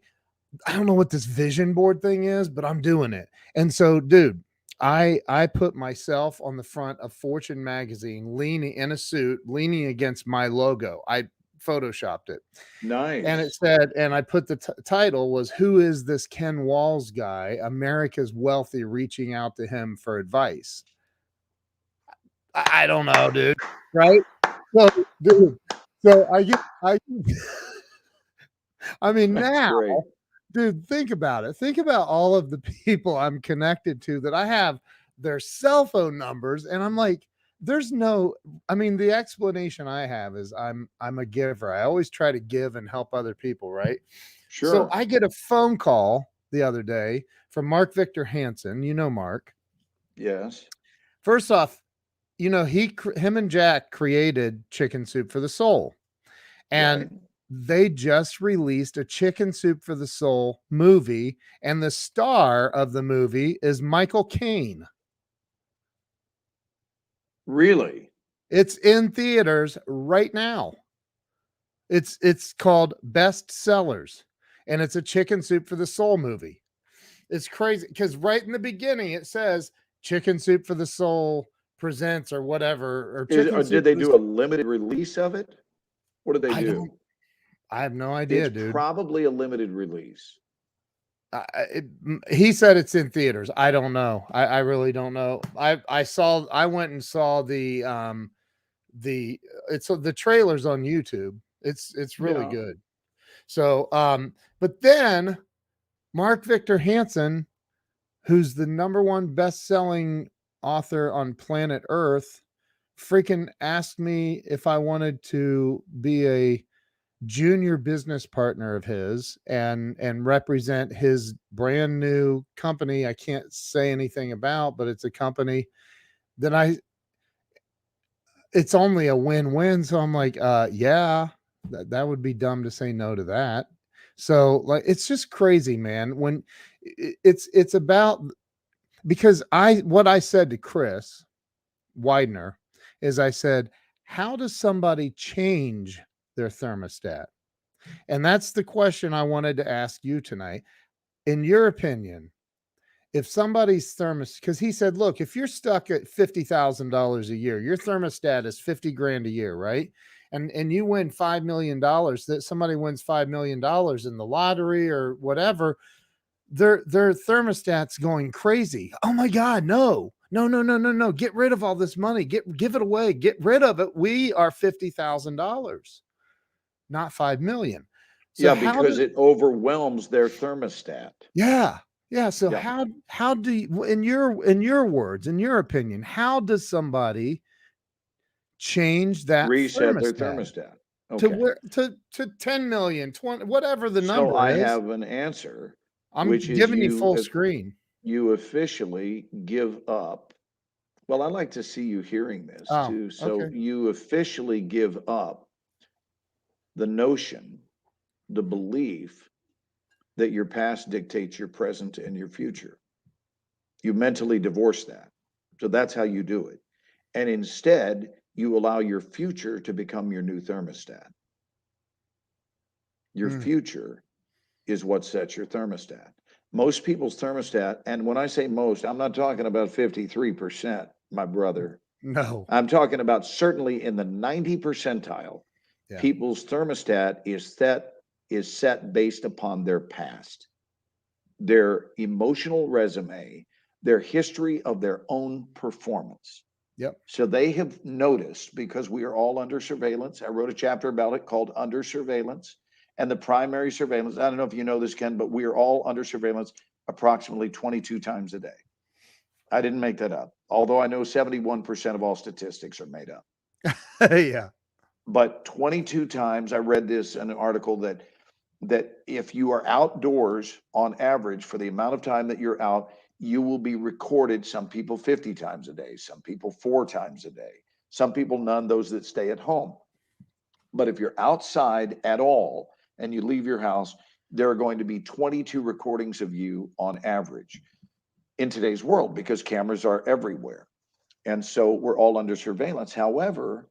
I don't know what this vision board thing is, but I'm doing it. And so, dude, I put myself on the front of Fortune magazine, leaning in a suit, leaning against my logo. I photoshopped it. Nice. And it said, and I put the title was, Who is this Ken Walls guy? America's wealthy reaching out to him for advice. I don't know, dude. Right? So, dude, so I mean, That's now, great. dude, think about it. Think about all of the people I'm connected to that I have their cell phone numbers, and I'm like, the explanation I have is I'm a giver. I always try to give and help other people, right? Sure. So I get a phone call the other day from Mark Victor Hansen. You know Mark. Yes. First off, him and Jack created Chicken Soup for the Soul. And right. They just released a Chicken Soup for the Soul movie, and the star of the movie is Michael Caine. Really? It's in theaters right now. It's called Best Sellers, and it's a Chicken Soup for the Soul movie. It's crazy because right in the beginning it says Chicken Soup for the Soul presents or whatever. Or did they do a limited release of it? What did they do? I have no idea, it's dude. Probably a limited release. He said it's in theaters. I don't know. I really don't know. I went and saw the trailers on YouTube. It's really good. So, but then Mark Victor Hansen, who's the #1 best-selling author on planet Earth, freaking asked me if I wanted to be a junior business partner of his and represent his brand new company. I can't say anything about, but it's a company that it's only a win-win. So I'm like, yeah, that would be dumb to say no to that. So like, it's just crazy, man. When it's about, because what I said to Chris Weidman is I said, how does somebody change their thermostat? And that's the question I wanted to ask you tonight. In your opinion, if somebody's thermostat, because he said, look, if you're stuck at $50,000 a year, your thermostat is 50 grand a year, right? And you win $5 million, that somebody wins $5 million in the lottery or whatever, their thermostat's going crazy. Oh my God, no. Get rid of all this money. Give it away. Get rid of it. We are $50,000, not 5 million. So Yeah, because it overwhelms their thermostat. yeah. So Yeah. how do you, in your words, in your opinion, how does somebody change that Reset their thermostat thermostat. to Okay. where to 10 million, 20, whatever the So number I is? have an answer, I'm which is giving you full screen. you officially give up. Well, I like to see you hearing this Oh, too. So okay. you officially give up the notion, the belief that your past dictates your present and your future. You mentally divorce that. So that's how you do it. And instead, you allow your future to become your new thermostat. Your Hmm. future is what sets your thermostat. Most people's thermostat, and when I say most, I'm not talking about 53%, my brother. No. I'm talking about certainly in the 90 percentile, Yeah. people's thermostat is set based upon their past, their emotional resume, their history of their own performance. Yep. So they have noticed, because we are all under surveillance. I wrote a chapter about it called Under Surveillance. And the primary surveillance, I don't know if you know this, Ken, but we are all under surveillance approximately 22 times a day. I didn't make that up, although I know 71% of all statistics are made up. Yeah. But 22 times, I read this in an article that if you are outdoors on average for the amount of time that you're out, you will be recorded. Some people 50 times a day, some people 4 times a day, some people none, those that stay at home. But if you're outside at all and you leave your house, there are going to be 22 recordings of you on average in today's world, because cameras are everywhere. And so we're all under surveillance. However,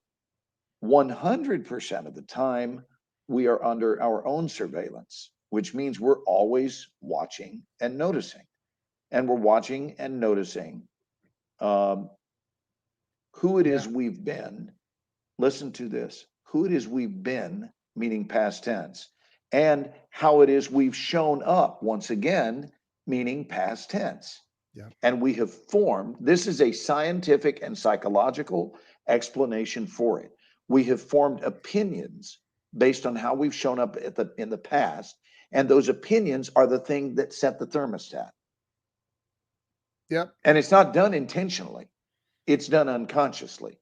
100% of the time, we are under our own surveillance, which means we're always watching and noticing. And we're watching and noticing um, who it is Yeah. we've been. Listen to this, who it is we've been, meaning past tense, and how it is we've shown up, once again, meaning past tense. Yeah. And we have formed, this is a scientific and psychological explanation for it. We have formed opinions based on how we've shown up in the past. And those opinions are the thing that set the thermostat. Yep. And it's not done intentionally, it's done unconsciously.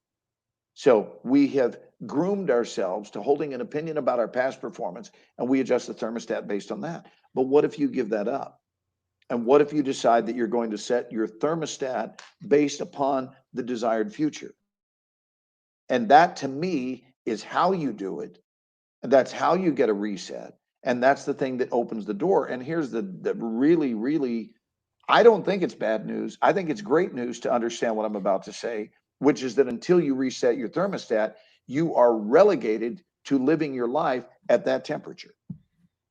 So we have groomed ourselves to holding an opinion about our past performance, and we adjust the thermostat based on that. But what if you give that up? And what if you decide that you're going to set your thermostat based upon the desired future? And that, to me, is how you do it. And that's how you get a reset. And that's the thing that opens the door. And here's the really, really, I don't think it's bad news. I think it's great news to understand what I'm about to say, which is that until you reset your thermostat, you are relegated to living your life at that temperature.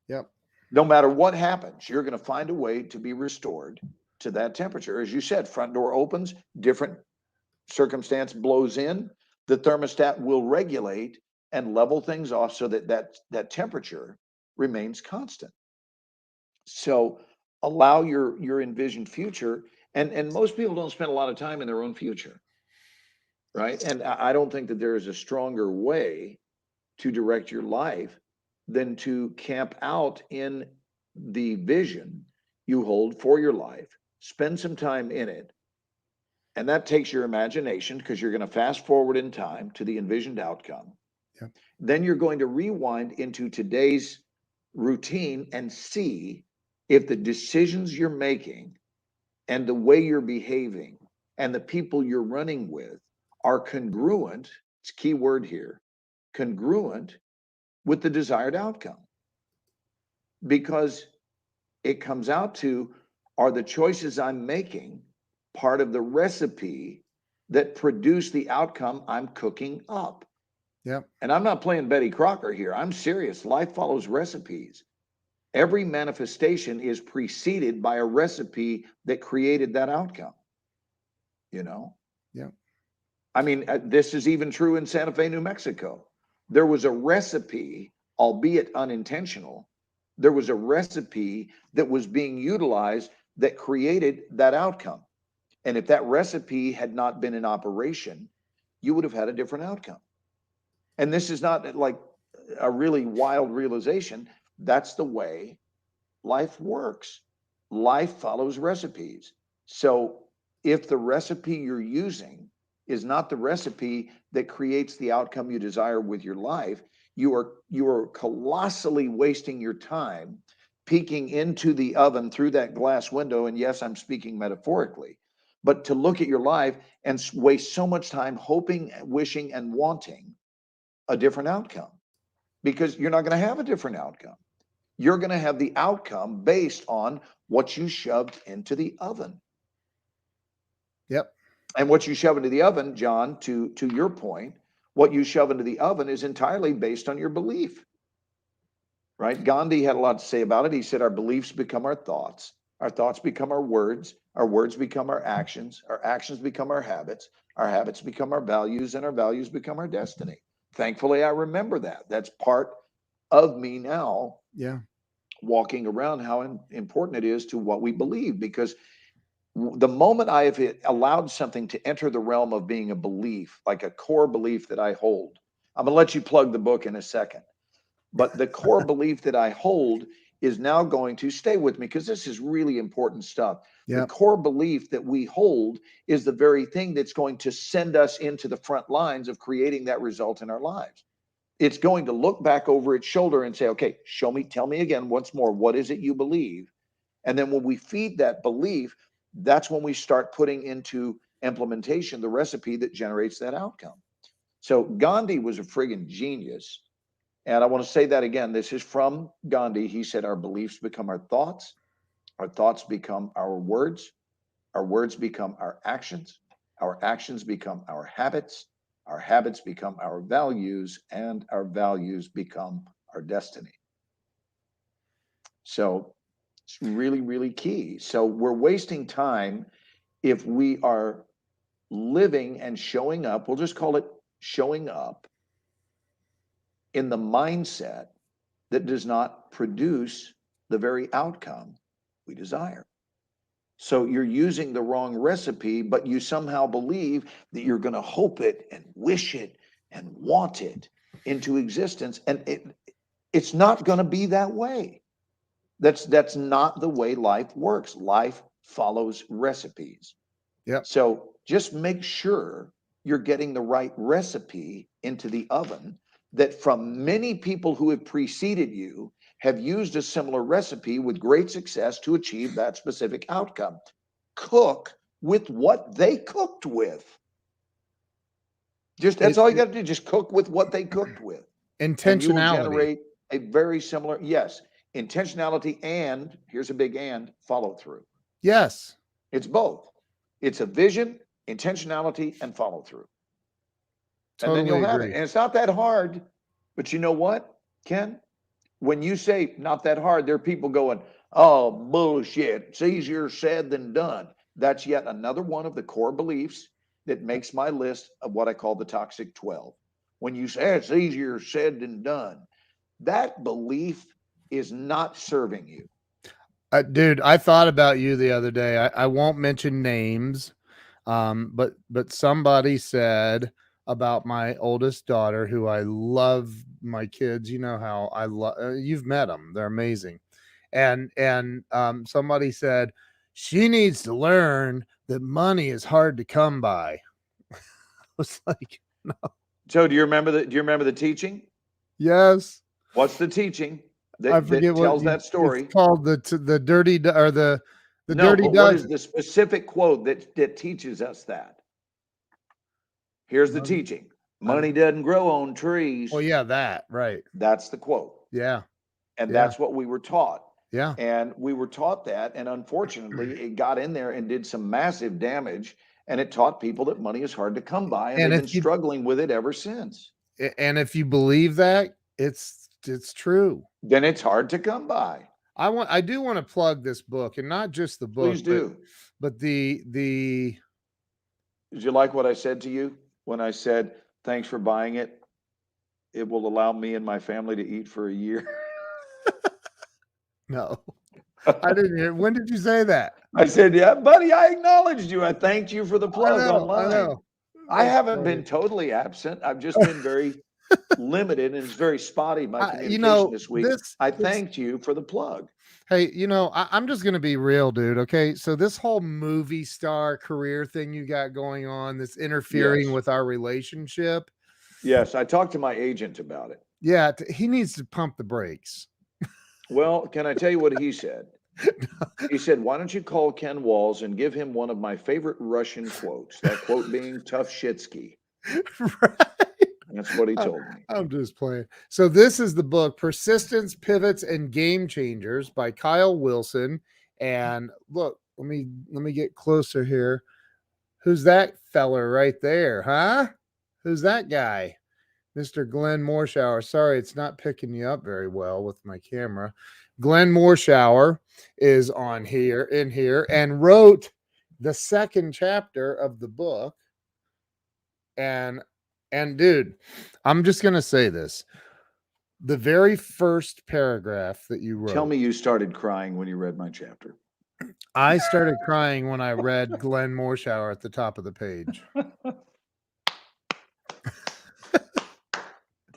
Yep. No matter what happens, you're going to find a way to be restored to that temperature. As you said, front door opens, different circumstance blows in, the thermostat will regulate and level things off so that temperature remains constant. So allow your envisioned future, and most people don't spend a lot of time in their own future, right? And I don't think that there is a stronger way to direct your life than to camp out in the vision you hold for your life, spend some time in it. And that takes your imagination, because you're going to fast forward in time to the envisioned outcome. Yep. Then you're going to rewind into today's routine and see if the decisions you're making and the way you're behaving and the people you're running with are congruent. It's a key word here, congruent with the desired outcome. Because it comes out to, are the choices I'm making part of the recipe that produce the outcome I'm cooking up? Yep. And I'm not playing Betty Crocker here. I'm serious. Life follows recipes. Every manifestation is preceded by a recipe that created that outcome. You know? Yep. I mean, this is even true in Santa Fe, New Mexico. There was a recipe, albeit unintentional. There was a recipe that was being utilized that created that outcome. And if that recipe had not been in operation, you would have had a different outcome. And this is not like a really wild realization. That's the way life works. Life follows recipes. So if the recipe you're using is not the recipe that creates the outcome you desire with your life, you are colossally wasting your time peeking into the oven through that glass window. And yes, I'm speaking metaphorically, but to look at your life and waste so much time hoping, wishing, and wanting a different outcome, because you're not going to have a different outcome. You're going to have the outcome based on what you shoved into the oven. Yep. And what you shove into the oven, John, to your point, what you shove into the oven is entirely based on your belief, right? Gandhi had a lot to say about it. He said, our beliefs become our thoughts become our words become our actions become our habits become our values, and our values become our destiny. Thankfully, I remember that. That's part of me now. Yeah. Walking around how important it is to what we believe, because the moment I have allowed something to enter the realm of being a belief, like a core belief that I hold, I'm going to let you plug the book in a second, but the core belief that I hold is now going to stay with me, because this is really important stuff. Yep. The core belief that we hold is the very thing that's going to send us into the front lines of creating that result in our lives. It's going to look back over its shoulder and say, okay, show me, tell me again once more, what is it you believe? And then when we feed that belief, that's when we start putting into implementation the recipe that generates that outcome. So Gandhi was a friggin' genius. And I want to say that again. This is from Gandhi. He said, our beliefs become our thoughts become our words become our actions become our habits become our values, and our values become our destiny. So it's really, really key. So we're wasting time if we are living and showing up, we'll just call it showing up, in the mindset that does not produce the very outcome we desire. So you're using the wrong recipe, but you somehow believe that you're going to hope it and wish it and want it into existence. And it's not going to be that way. That's not the way life works. Life follows recipes. Yep. So just make sure you're getting the right recipe into the oven, that from many people who have preceded you have used a similar recipe with great success to achieve that specific outcome. Cook with what they cooked with. That's all you got to do. Just cook with what they cooked with. And you will generate a very similar, yes, intentionality, and here's a big and, follow through. Yes. It's both. It's a vision, intentionality, and follow through. Totally and then you'll have agree. it. And it's not that hard. But you know what, Ken? When you say not that hard, there are people going, oh, bullshit. It's easier said than done. That's yet another one of the core beliefs that makes my list of what I call the toxic 12. When you say it's easier said than done, that belief is not serving you. Dude, I thought about you the other day. I won't mention names, but somebody said about my oldest daughter, who I love my kids. You know how I love. You've met them; they're amazing. And somebody said she needs to learn that money is hard to come by. I was like, no. So do you remember the teaching? Yes. What's the teaching I forget that tells that story? It's called the dirty, or the no, dirty but dozen. what is the specific quote that teaches us that? Here's the teaching. Money doesn't grow on trees. Well, yeah, that, right. That's the quote. Yeah. And that's what we were taught. Yeah. And we were taught that. And unfortunately, it got in there and did some massive damage. And it taught people that money is hard to come by. And they've been struggling with it ever since. and if you believe that, it's true. Then it's hard to come by. I do want to plug this book, and not just the book, Please do. but the Did you like what I said to you when I said, thanks for buying it? It will allow me and my family to eat for a year. no, I didn't hear. When did you say that? I said, yeah, buddy, I acknowledged you. I thanked you for the plug online. I know. I haven't been totally absent. I've just been very limited, and it's very spotty, my communication this week. I thanked you for the plug. Hey, I'm just going to be real, dude. Okay. So this whole movie star career thing you got going on, this interfering with our relationship. Yes. I talked to my agent about it. Yeah. He needs to pump the brakes. Well, can I tell you what he said? He said, why don't you call Ken Walls and give him one of my favorite Russian quotes, that quote being tough shitsky. Right. That's what he told me. I'm just playing. So this is the book, Persistence, Pivots, and Game Changers by Kyle Wilson. And look, let me get closer here. Who's that feller right there, huh? Who's that guy? Mr. Glenn Morshower. Sorry, it's not picking you up very well with my camera. Glenn Morshower is in here and wrote the second chapter of the book. And dude, I'm just going to say this. The very first paragraph that you wrote. Tell me you started crying when you read my chapter. I started crying when I read Glenn Morshower at the top of the page.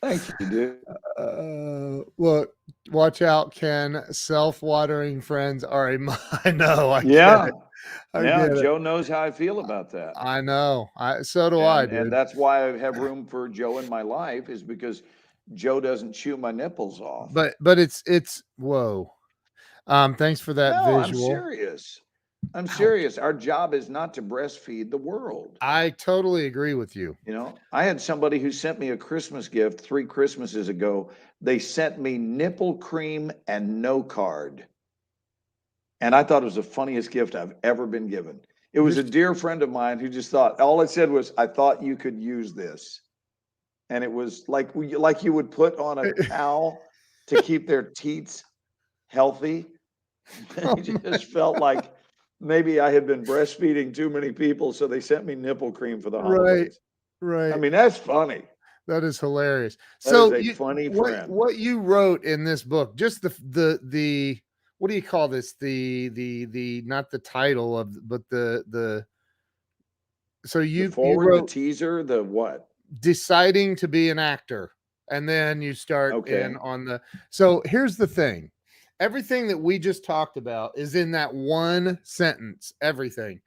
Thank you, dude. Look, watch out, Ken. Self-watering friends are I know. I yeah. get it. Joe knows how I feel about that. I know. So do I, dude. And that's why I have room for Joe in my life, is because Joe doesn't chew my nipples off. But it's whoa. Thanks for that visual. I'm serious. I'm serious. Our job is not to breastfeed the world. I totally agree with you. I had somebody who sent me a Christmas gift 3 Christmases ago. They sent me nipple cream and no card. And I thought it was the funniest gift I've ever been given. It was a dear friend of mine who just thought, all it said was, I thought you could use this. And it was like you would put on a cow to keep their teats healthy. It just felt like maybe I had been breastfeeding too many people, so they sent me nipple cream for the holidays. Right. I mean, that's funny. That is hilarious. That is a funny friend. What you wrote in this book, just the what do you call this? The not the title of, but the so you wrote the teaser, the what? Deciding to be an actor, and then you start in on the. So here's the thing. Everything that we just talked about is in that one sentence. Everything.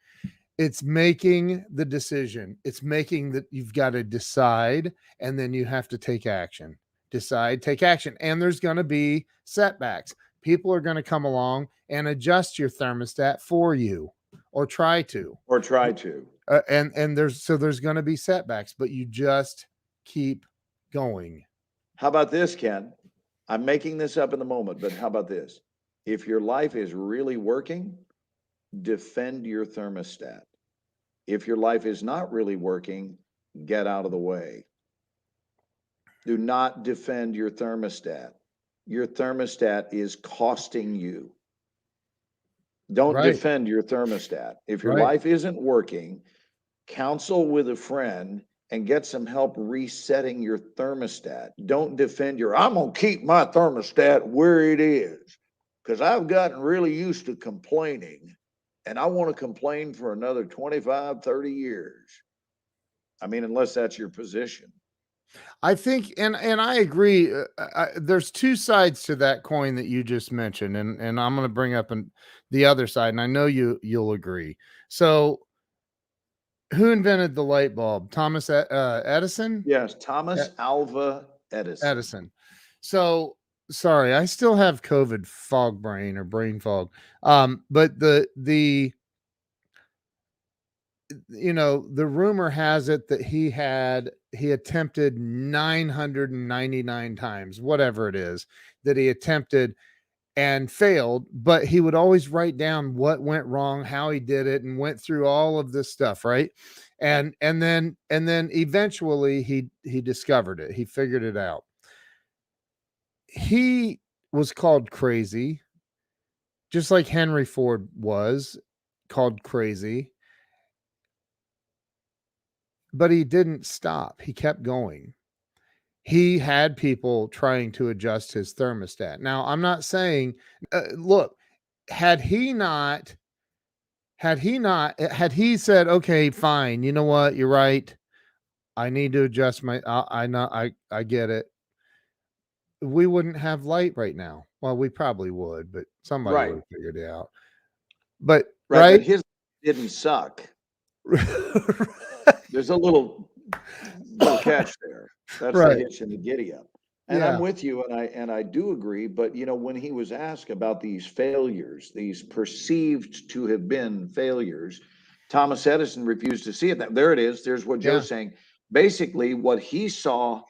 It's making the decision. It's making that you've got to decide, and then you have to take action. Decide, take action. And there's going to be setbacks. People are going to come along and adjust your thermostat for you, or try to. And there's going to be setbacks, but you just keep going. How about this, Ken? I'm making this up in the moment, but how about this? If your life is really working, defend your thermostat. If your life is not really working, get out of the way. Do not defend your thermostat. Your thermostat is costing you. Don't defend your thermostat. If your life isn't working, counsel with a friend and get some help resetting your thermostat. Don't defend I'm going to keep my thermostat where it is because I've gotten really used to complaining and I want to complain for another 25, 30 years. I mean, unless that's your position. I think, and I agree. There's two sides to that coin that you just mentioned, and I'm going to bring up the other side, and I know you'll agree. So, who invented the light bulb? Thomas Edison? Yes, Thomas Alva Edison. So, sorry, I still have COVID fog brain or brain fog. But the rumor has it that he attempted 999 times, whatever it is, that he attempted and failed, but he would always write down what went wrong, how he did it, and went through all of this stuff, right? And then eventually he discovered it. He figured it out. He was called crazy, just like Henry Ford was called crazy, but he didn't stop. He kept going. He had people trying to adjust his thermostat. Now, I'm not saying, look, had he said, okay, fine, you know what, you're right, I need to adjust my, I get it, we wouldn't have light right now. Well, we probably would, but somebody would have figured it out. But But his didn't suck. There's a little catch there. That's the hitch in the giddy up. And I'm with you, and I do agree. But you know, when he was asked about these failures, these perceived to have been failures, Thomas Edison refused to see it. There it is. There's what Joe's saying. Basically, what he saw.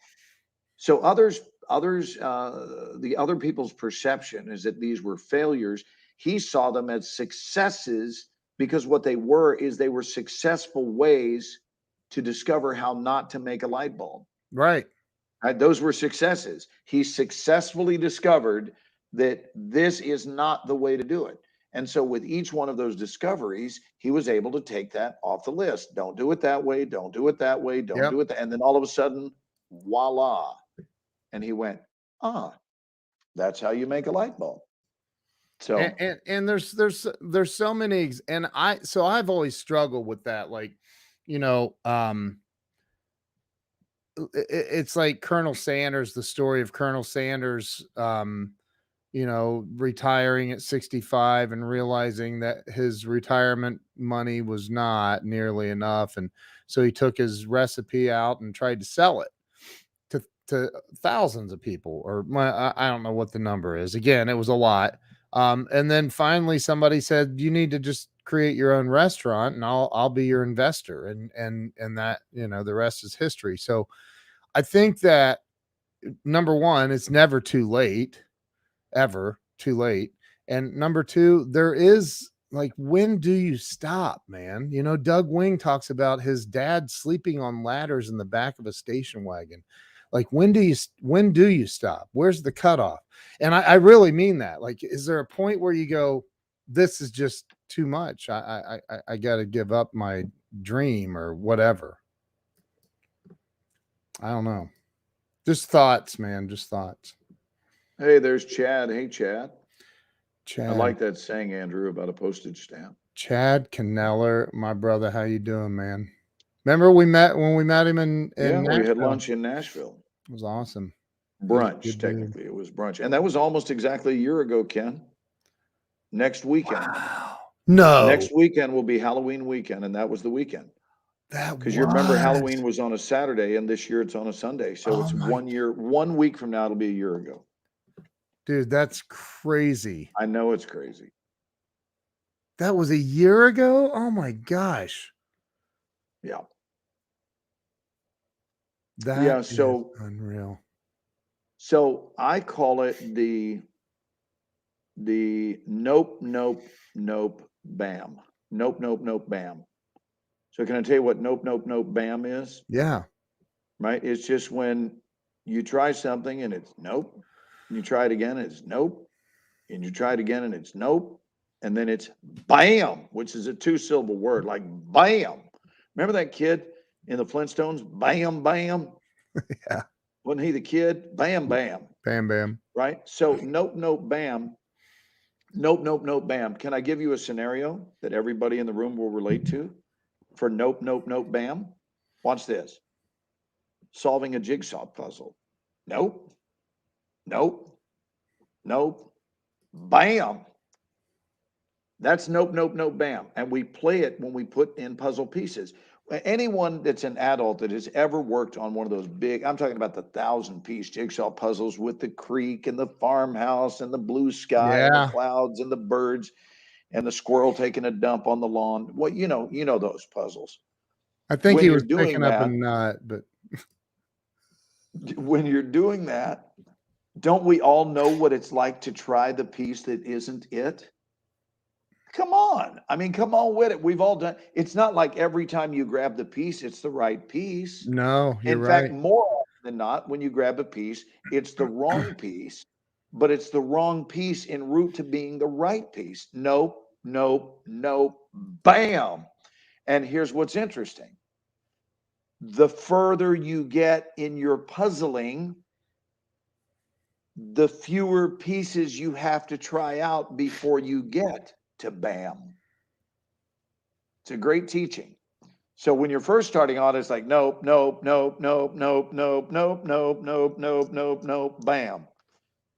So the other people's perception is that these were failures. He saw them as successes because what they were successful ways to discover how not to make a light bulb. Right. Those were successes. He successfully discovered that this is not the way to do it. And so with each one of those discoveries, he was able to take that off the list. Don't do it that way. Don't do it that way. Don't do it. And then all of a sudden, voila. And he went, that's how you make a light bulb. So and there's so many, and I've always struggled with that. Like, you know, it's like Colonel Sanders, the story of Colonel Sanders, you know, retiring at 65 and realizing that his retirement money was not nearly enough. And so he took his recipe out and tried to sell it to thousands of people, or I don't know what the number is. Again, it was a lot. And then finally somebody said, you need to just create your own restaurant and I'll be your investor. And that, you know, the rest is history. So I think that number one, it's never too late, ever too late. And number two, there is, like, when do you stop, man? You know, Doug Wing talks about his dad sleeping on ladders in the back of a station wagon. Like, when do you stop? Where's the cutoff? And I really mean that. Like, is there a point where you go, this is just too much? I got to give up my dream or whatever. I don't know. Just thoughts, man. Just thoughts. Hey, there's Chad. Hey, Chad. Chad. I like that saying, Andrew, about a postage stamp. Chad Canneller, my brother. How you doing, man? Remember when we met him in Nashville? We had lunch in Nashville. It was awesome. Brunch, technically. It was brunch. And that was almost exactly a year ago, Ken. Next weekend. Wow. No. Next weekend will be Halloween weekend, and that was the weekend. Because you remember Halloween was on a Saturday, and this year it's on a Sunday. So it's 1 week from now, it'll be a year ago. Dude, that's crazy. I know it's crazy. That was a year ago? Oh my gosh. Yeah. That is unreal. So I call it the nope, nope, nope, bam. Nope, nope, nope, bam. So can I tell you what nope, nope, nope, bam is? Yeah. Right? It's just when you try something and it's nope. And you try it again and it's nope. And you try it again and it's nope. And then it's bam, which is a 2-syllable word, like bam. Remember that kid in the Flintstones? Bam, bam. Yeah. Wasn't he the kid? Bam, bam. Bam, bam. Right? So nope, nope, bam. Nope, nope, nope, bam. Can I give you a scenario that everybody in the room will relate to for nope, nope, nope, bam? Watch this. Solving a jigsaw puzzle. Nope. Nope. Nope. Bam. That's nope, nope, nope, bam. And we play it when we put in puzzle pieces. Anyone that's an adult that has ever worked on one of those big, I'm talking about the 1,000-piece jigsaw puzzles with the creek and the farmhouse and the blue sky and the clouds and the birds and the squirrel taking a dump on the lawn. Well, you know those puzzles. I think he was picking up a nut, but when you're doing that, Don't we all know what it's like to try the piece that isn't it? Come on. I mean, come on with it. We've all done. It's not like every time you grab the piece, it's the right piece. No, you're In fact, right. more often than not, when you grab a piece, it's the wrong piece, but it's the wrong piece en route to being the right piece. Nope, nope, nope, bam. And here's what's interesting. The further you get in your puzzling, the fewer pieces you have to try out before you get to bam. It's a great teaching. So when you're first starting out, it's like, nope, nope, nope, nope, nope, nope, nope, nope, nope, nope, nope, nope, bam.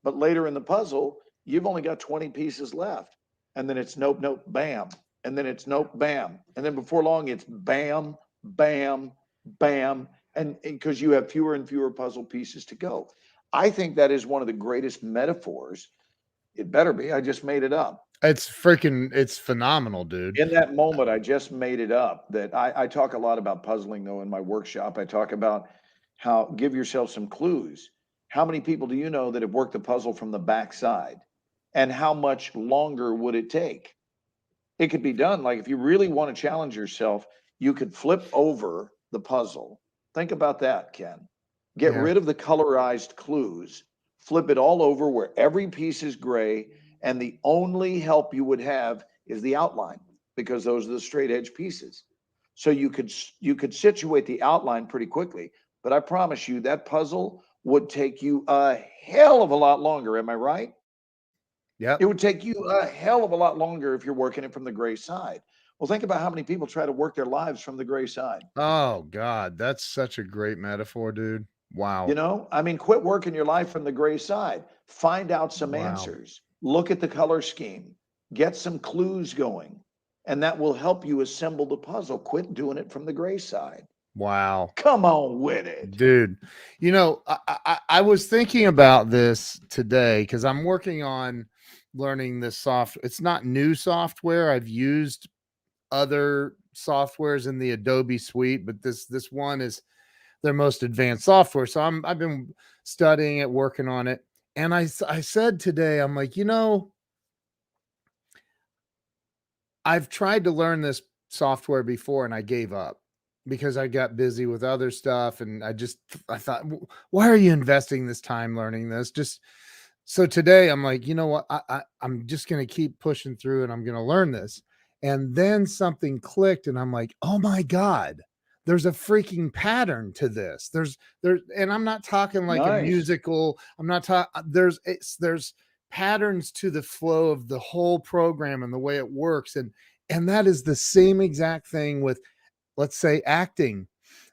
But later in the puzzle, you've only got 20 pieces left. And then it's nope, nope, bam. And then it's nope, bam. And then before long, it's bam, bam, bam. And because you have fewer and fewer puzzle pieces to go. I think that is one of the greatest metaphors. It better be. I just made it up. It's phenomenal, dude. In that moment, I just made it up. That I talk a lot about puzzling, though, in my workshop. I talk about how give yourself some clues. How many people do you know that have worked the puzzle from the backside? And how much longer would it take? It could be done. Like if you really want to challenge yourself, you could flip over the puzzle. Think about that, Ken. Get Yeah. rid of the colorized clues, flip it all over where every piece is gray, and the only help you would have is the outline because those are the straight edge pieces. So you could situate the outline pretty quickly, but I promise you that puzzle would take you a hell of a lot longer. Am I right? Yep. It would take you a hell of a lot longer if you're working it from the gray side. Well, think about how many people try to work their lives from the gray side. Oh God, that's such a great metaphor, dude. Wow. You know, I mean, quit working your life from the gray side. Find out some Wow. answers. Look at the color scheme. Get some clues going. And that will help you assemble the puzzle. Quit doing it from the gray side. Wow. Come on with it. Dude, you know, I was thinking about this today because I'm working on learning this software. It's not new software. I've used other softwares in the Adobe suite, but this one is their most advanced software. So I've been studying it, working on it. And I said today, I'm like, you know, I've tried to learn this software before and I gave up because I got busy with other stuff. And I thought, why are you investing this time learning this? Just so today I'm like, you know what? I'm just going to keep pushing through and I'm going to learn this. And then something clicked and I'm like, oh my God, there's a freaking pattern to this. And I'm not talking like a Nice. musical. I'm not talking, there's patterns to the flow of the whole program and the way it works. And that is the same exact thing with, let's say, acting.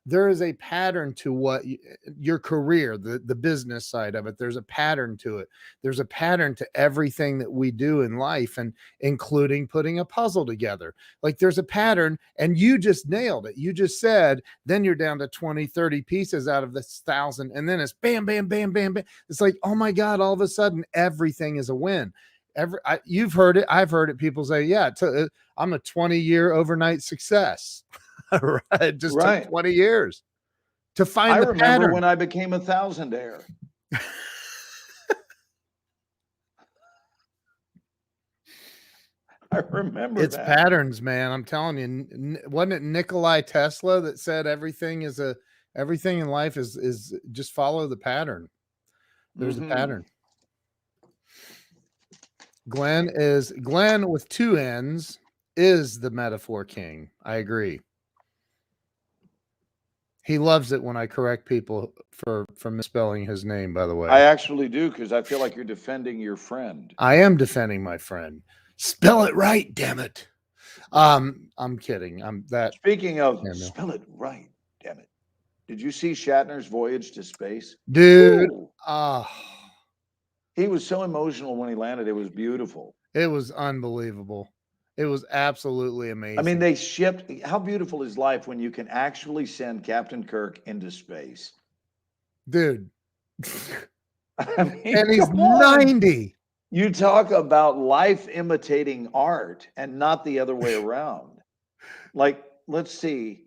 There is a pattern to what your career, the business side of it. There's a pattern to it. There's a pattern to everything that we do in life, and including putting a puzzle together. Like there's a pattern, and you just nailed it. You just said, then you're down to 20, 30 pieces out of this 1,000. And then it's bam, bam, bam, bam, bam. It's like, oh my God, all of a sudden everything is a win. You've heard it. I've heard it. People say, yeah, I'm a 20-year overnight success. Right. It just took 20 years to find the remember pattern. when I became a thousandaire. I remember it's that. patterns, man. I'm telling you, wasn't it Nikolai Tesla that said everything in life is just follow the pattern. There's a pattern. Glenn with two N's is the metaphor king. I agree. He loves it when I correct people for misspelling his name, by the way. I actually do, because I feel like you're defending your friend. I am defending my friend. Spell it right, damn it. I'm kidding. Speaking of spell it right, damn it. Did you see Shatner's voyage to space? Dude. He was so emotional when he landed. It was beautiful. It was unbelievable. It was absolutely amazing. I mean, they shipped. How beautiful is life when you can actually send Captain Kirk into space? Dude. I mean, and he's 90. You talk about life imitating art and not the other way around. Like, let's see.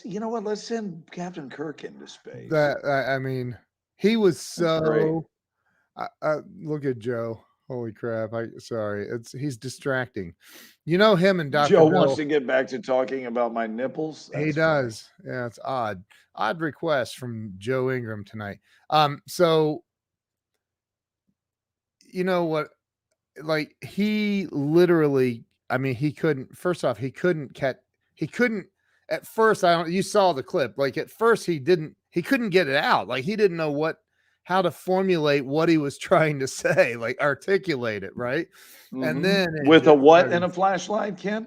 You know what? Let's send Captain Kirk into space. I mean, he was That's great. so. Look at Joe. Holy crap! He's distracting. You know him and Dr. Joe wants Bill. to get back to talking about my nipples. He That's funny. does. Yeah, it's odd. Odd request from Joe Ingram tonight. So you know what? Like he literally, I mean, he couldn't. First off, he couldn't catch. He couldn't. At first, I don't. You saw the clip. Like at first, he didn't. He couldn't get it out. Like he didn't know how to formulate what he was trying to say. Like articulate it right. And then with a what and a flashlight, Ken?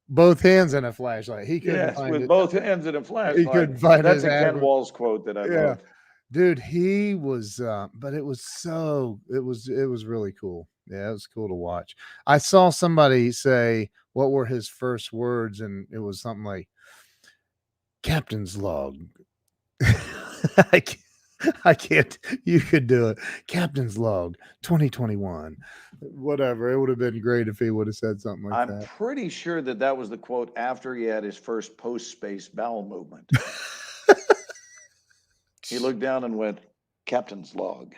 Both hands and a flashlight. He couldn't Yes, find with it. both hands and a flashlight. He couldn't find That's his a Ken adequate. Walls quote that I love. Dude, he was but it was really cool. Yeah, it was cool to watch. I saw somebody say what were his first words, and it was something like Captain's log. I can't. You could do it. Captain's log 2021. Whatever. It would have been great if he would have said something like that. I'm pretty sure that was the quote after he had his first post-space bowel movement. He looked down and went, Captain's log.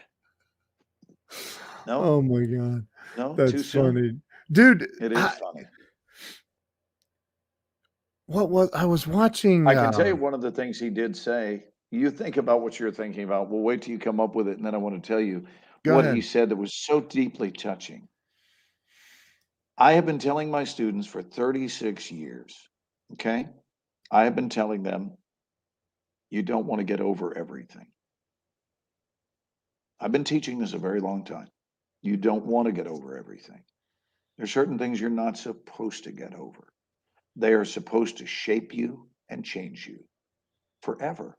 No? Oh my God. No? That's too soon? funny. Dude. It is funny. I was watching. I can tell you one of the things he did say. You think about what you're thinking about. We'll wait till you come up with it, and then I want to tell you what he said that was so deeply touching. I have been telling my students for 36 years, okay? I have been telling them, you don't want to get over everything. I've been teaching this a very long time. You don't want to get over everything. There's certain things you're not supposed to get over. They are supposed to shape you and change you forever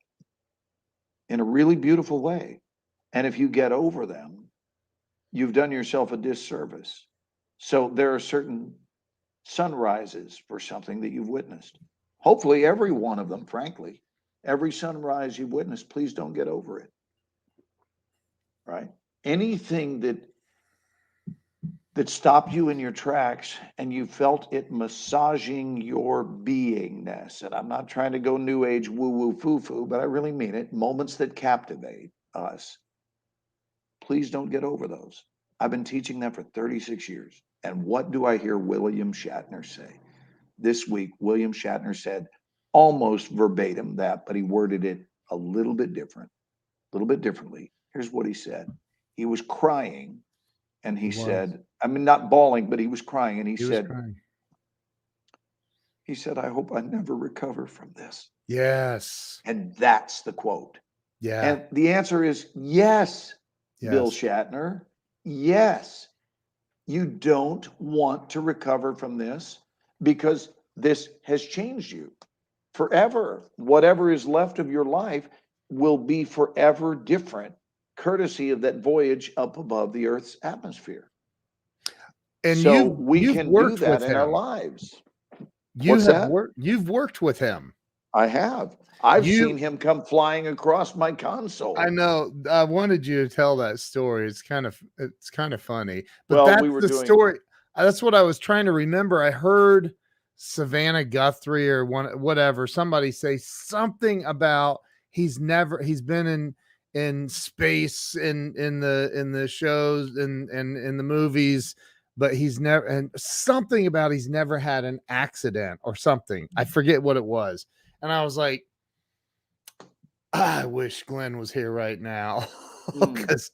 in a really beautiful way. And if you get over them, you've done yourself a disservice. So there are certain sunrises for something that you've witnessed. Hopefully every one of them, frankly, every sunrise you've witnessed, please don't get over it. Right? Anything that stopped you in your tracks and you felt it massaging your beingness. And I'm not trying to go new age woo-woo foo-foo, but I really mean it. Moments that captivate us. Please don't get over those. I've been teaching that for 36 years. And what do I hear William Shatner say? This week, William Shatner said almost verbatim that, but he worded it a little bit differently. Here's what he said. He was crying. And he said, I mean, not bawling, but he was crying. And he said, I hope I never recover from this. Yes. And that's the quote. Yeah. And the answer is yes, Bill Shatner. Yes. You don't want to recover from this because this has changed you forever. Whatever is left of your life will be forever different, courtesy of that voyage up above the Earth's atmosphere. And so we can do that in our lives. You've worked with him. I have. I've seen him come flying across my console. I know. I wanted you to tell that story. It's kind of funny. But that's the story. That's what I was trying to remember. I heard Savannah Guthrie or whatever, somebody say something about he's been in space in the shows and in the movies, but he's never, and something about he's never had an accident or something. I forget what it was. And I was like, I wish Glenn was here right now. Because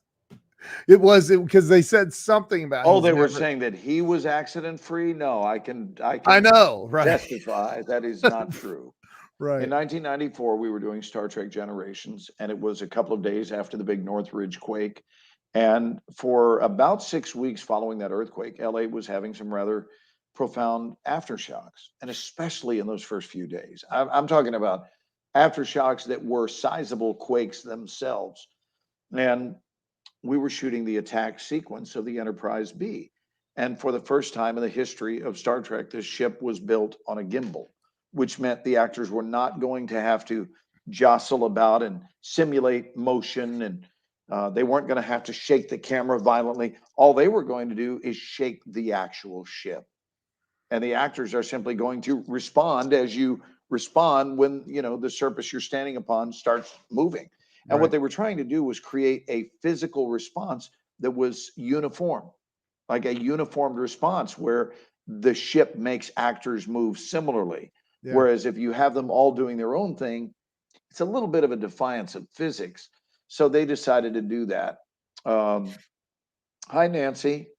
because they said something about they were saying that he was accident free. No, I know, right? Testify that is not true. Right. In 1994, we were doing Star Trek Generations, and it was a couple of days after the big Northridge quake. And for about 6 weeks following that earthquake, LA was having some rather profound aftershocks, and especially in those first few days. I'm talking about aftershocks that were sizable quakes themselves. And we were shooting the attack sequence of the Enterprise B. And for the first time in the history of Star Trek, this ship was built on a gimbal, which meant the actors were not going to have to jostle about and simulate motion, and they weren't going to have to shake the camera violently. All they were going to do is shake the actual ship. And the actors are simply going to respond as you respond when, the surface you're standing upon starts moving. And what Right. they were trying to do was create a physical response that was uniform, like a uniformed response where the ship makes actors move similarly. Yeah. Whereas if you have them all doing their own thing, it's a little bit of a defiance of physics. So they decided to do that. Hi, Nancy.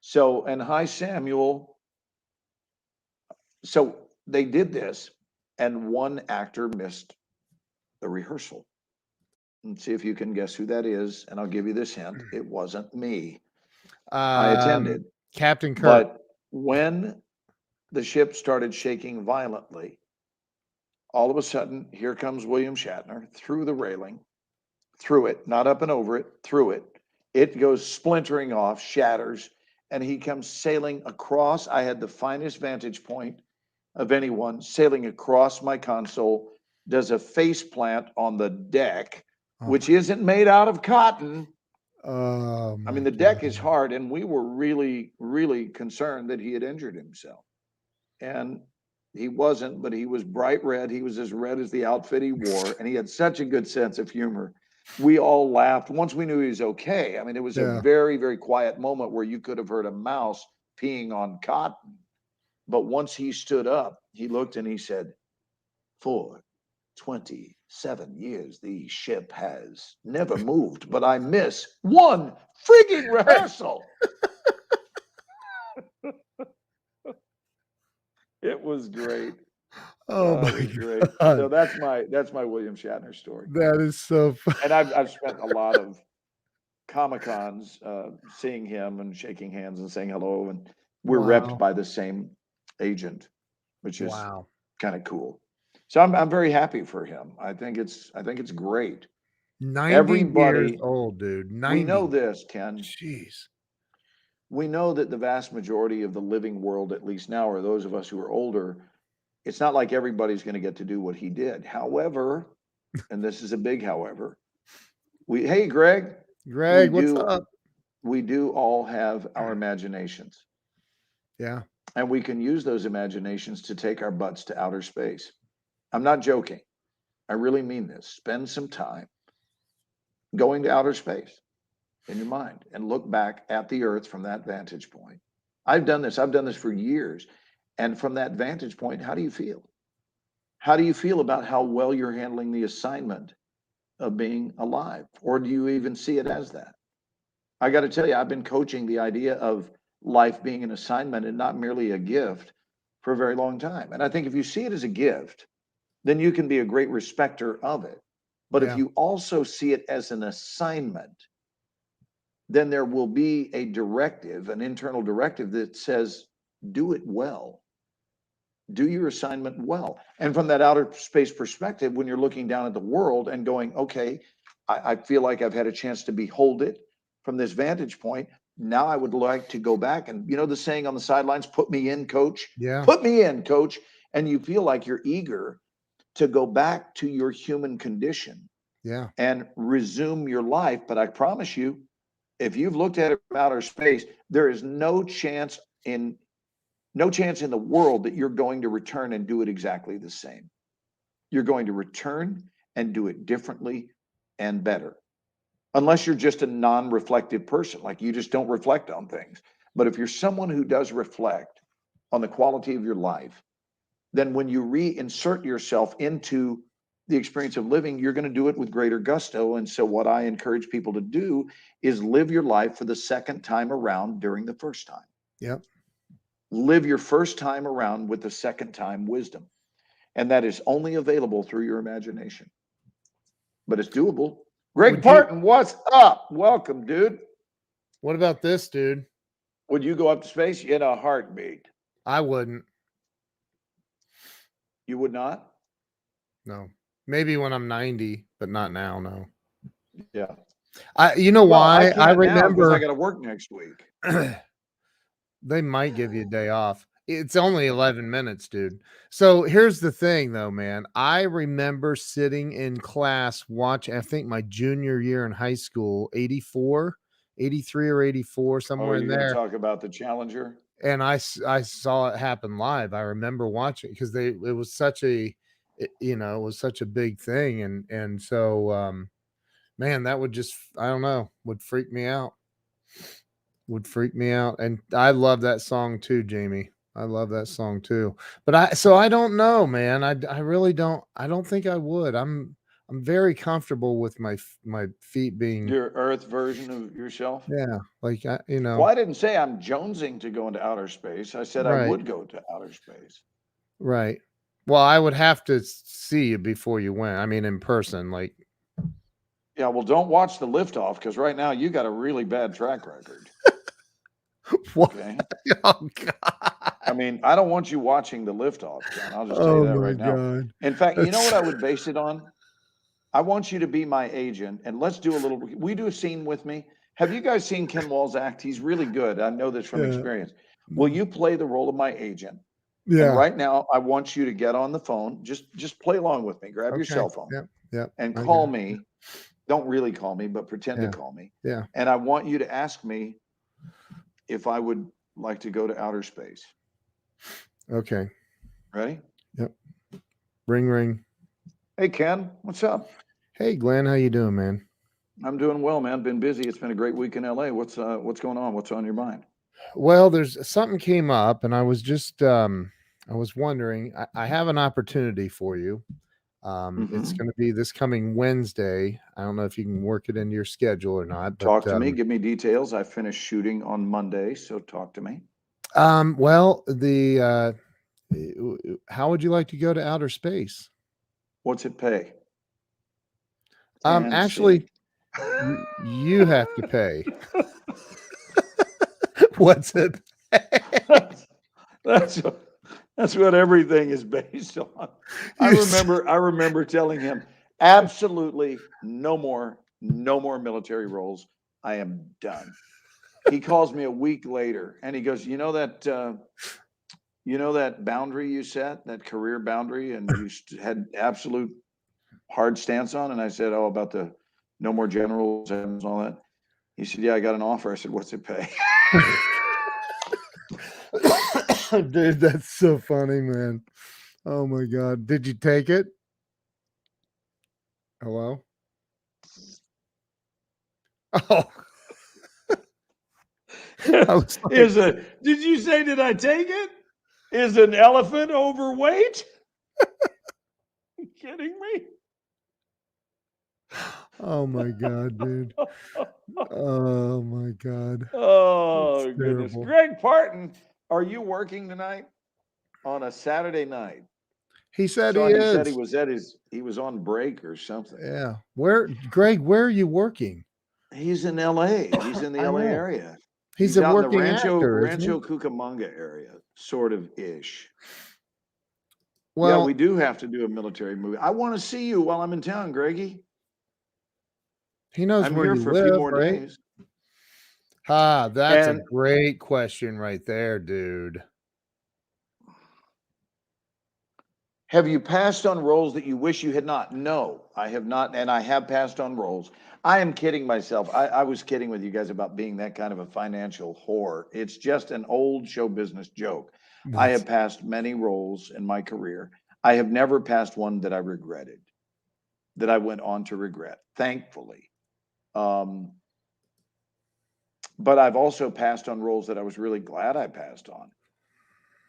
So, and hi, Samuel. So they did this, and one actor missed the rehearsal. And see if you can guess who that is. And I'll give you this hint. It wasn't me. I attended. Captain Kirk. But when the ship started shaking violently, all of a sudden, here comes William Shatner through the railing, through it, not up and over it, through it. It goes splintering off, shatters, and he comes sailing across. I had the finest vantage point of anyone, sailing across my console, does a face plant on the deck, which isn't made out of cotton. Oh, I mean, the deck is hard, and we were really, really concerned that he had injured himself. And he wasn't, but he was bright red. He was as red as the outfit he wore, and he had such a good sense of humor. We all laughed once we knew he was okay. I mean, it was a very, very quiet moment where you could have heard a mouse peeing on cotton. But once he stood up, he looked and he said, "For 27 years, the ship has never moved, but I miss one frigging rehearsal." It was great. Oh my it was great. God. So that's my William Shatner story. That is so fun. And I've spent a lot of Comic-Cons seeing him and shaking hands and saying hello, and we're repped by the same agent, which is kind of cool. So I'm very happy for him. I think it's great. 90 years old, dude. 90. We know this, Ken. Jeez. We know that the vast majority of the living world, at least now, or those of us who are older, it's not like everybody's going to get to do what he did. However, and this is a big however, hey, Greg. Greg, what's up? We do all have our imaginations. Yeah. And we can use those imaginations to take our butts to outer space. I'm not joking. I really mean this. Spend some time going to outer space in your mind and look back at the earth from that vantage point. I've done this for years. And from that vantage point, how do you feel? How do you feel about how well you're handling the assignment of being alive? Or do you even see it as that? I got to tell you, I've been coaching the idea of life being an assignment and not merely a gift for a very long time. And I think if you see it as a gift, then you can be a great respecter of it. But if you also see it as an assignment, then there will be a directive, an internal directive that says, do it well. Do your assignment well. And from that outer space perspective, when you're looking down at the world and going, okay, I feel like I've had a chance to behold it from this vantage point. Now I would like to go back and, the saying on the sidelines, put me in, coach. Yeah. Put me in, coach. And you feel like you're eager to go back to your human condition. Yeah. And resume your life. But I promise you, if you've looked at it from outer space, there is no chance in the world that you're going to return and do it exactly the same. You're going to return and do it differently and better. Unless you're just a non-reflective person, like you just don't reflect on things. But if you're someone who does reflect on the quality of your life, then when you reinsert yourself into the experience of living, you're going to do it with greater gusto. And so what I encourage people to do is live your life for the second time around during the first time. Yep. Live your first time around with the second time wisdom. And that is only available through your imagination. But it's doable. Greg Parton, what's up? Welcome, dude. What about this, dude? Would you go up to space in a heartbeat? I wouldn't. You would not? No. Maybe when I'm 90, but not now, no. Yeah. You know why? I remember I got to work next week. They might give you a day off. It's only 11 minutes, dude. So here's the thing, though, man. I remember sitting in class watching, I think my junior year in high school, 84, 83 or 84, Oh, somewhere are in you going to there. talk about the Challenger? And I saw it happen live. I remember watching because it was such a, it was such a big thing. And so, man, that would just, I don't know, would freak me out. And I love that song too, Jamie. I love that song too. But I don't know, man. I really don't. I don't think I would. I'm very comfortable with my feet being Your Earth version of yourself? Yeah, like Well, I didn't say I'm jonesing to go into outer space. I said I Right. would go to outer space. Right. Well, I would have to see you before you went. I mean, in person, like. Yeah, well, don't watch the liftoff because right now you got a really bad track record. What? Okay. Oh God. I mean, I don't want you watching the liftoff, John. I'll just tell you Oh that my right now. God. In fact, you know That's- what I would base it on? I want you to be my agent, and let's do a little. We do a scene with me. Have you guys seen Ken Wall's act? He's really good. I know this from Yeah. experience. Will you play the role of my agent? Yeah. And right now, I want you to get on the phone. Just play along with me. Grab your Okay. cell phone Yep. and I call got it. me. Don't really call me, but pretend Yeah. to call me. Yeah. And I want you to ask me if I would like to go to outer space. Okay. Ready? Yep. Ring, ring. Hey, Ken, what's up? Hey, Glenn, how you doing, man? I'm doing well, man. Been busy. It's been a great week in LA. What's going on? What's on your mind? Well, there's something came up, and I was just I was wondering. I have an opportunity for you. It's going to be this coming Wednesday. I don't know if you can work it into your schedule or not, but Talk to me. Give me details. I finished shooting on Monday, so talk to me. Well, the how would you like to go to outer space? What's it pay? And Actually, you have to pay. What's it? That's what everything is based on. I remember telling him absolutely no more military roles. I am done. He calls me a week later and he goes, you know that boundary you set, that career boundary, and you had absolute hard stance on? And I said, oh, about the no more generals and all that. He said, yeah, I got an offer. I said, what's it pay? Dude, that's so funny, man. Oh my God. Did you take it? Hello? Oh. Did you say, did I take it? Is an elephant overweight? You kidding me? Oh my God, dude. Oh my God. Oh, That's goodness. terrible. Greg Parton, are you working tonight on a Saturday night? He said So he he is. said he was on break or something. Yeah. Greg, where are you working? He's in LA. He's in the I LA know. area. He's a out in the working actor, isn't he? Rancho Cucamonga area, sort of ish. Well, yeah, we do have to do a military movie. I want to see you while I'm in town, Greggy. he knows I'm where here you for live, a few more right? days. That's a And great question right there, dude. have you passed on roles that you wish you had not? No, I have not. And I have passed on roles. I am kidding myself. I was kidding with you guys about being that kind of a financial whore. It's just an old show business joke. I have passed many roles in my career. I have never passed one that I regretted, that I went on to regret, thankfully. But I've also passed on roles that I was really glad I passed on,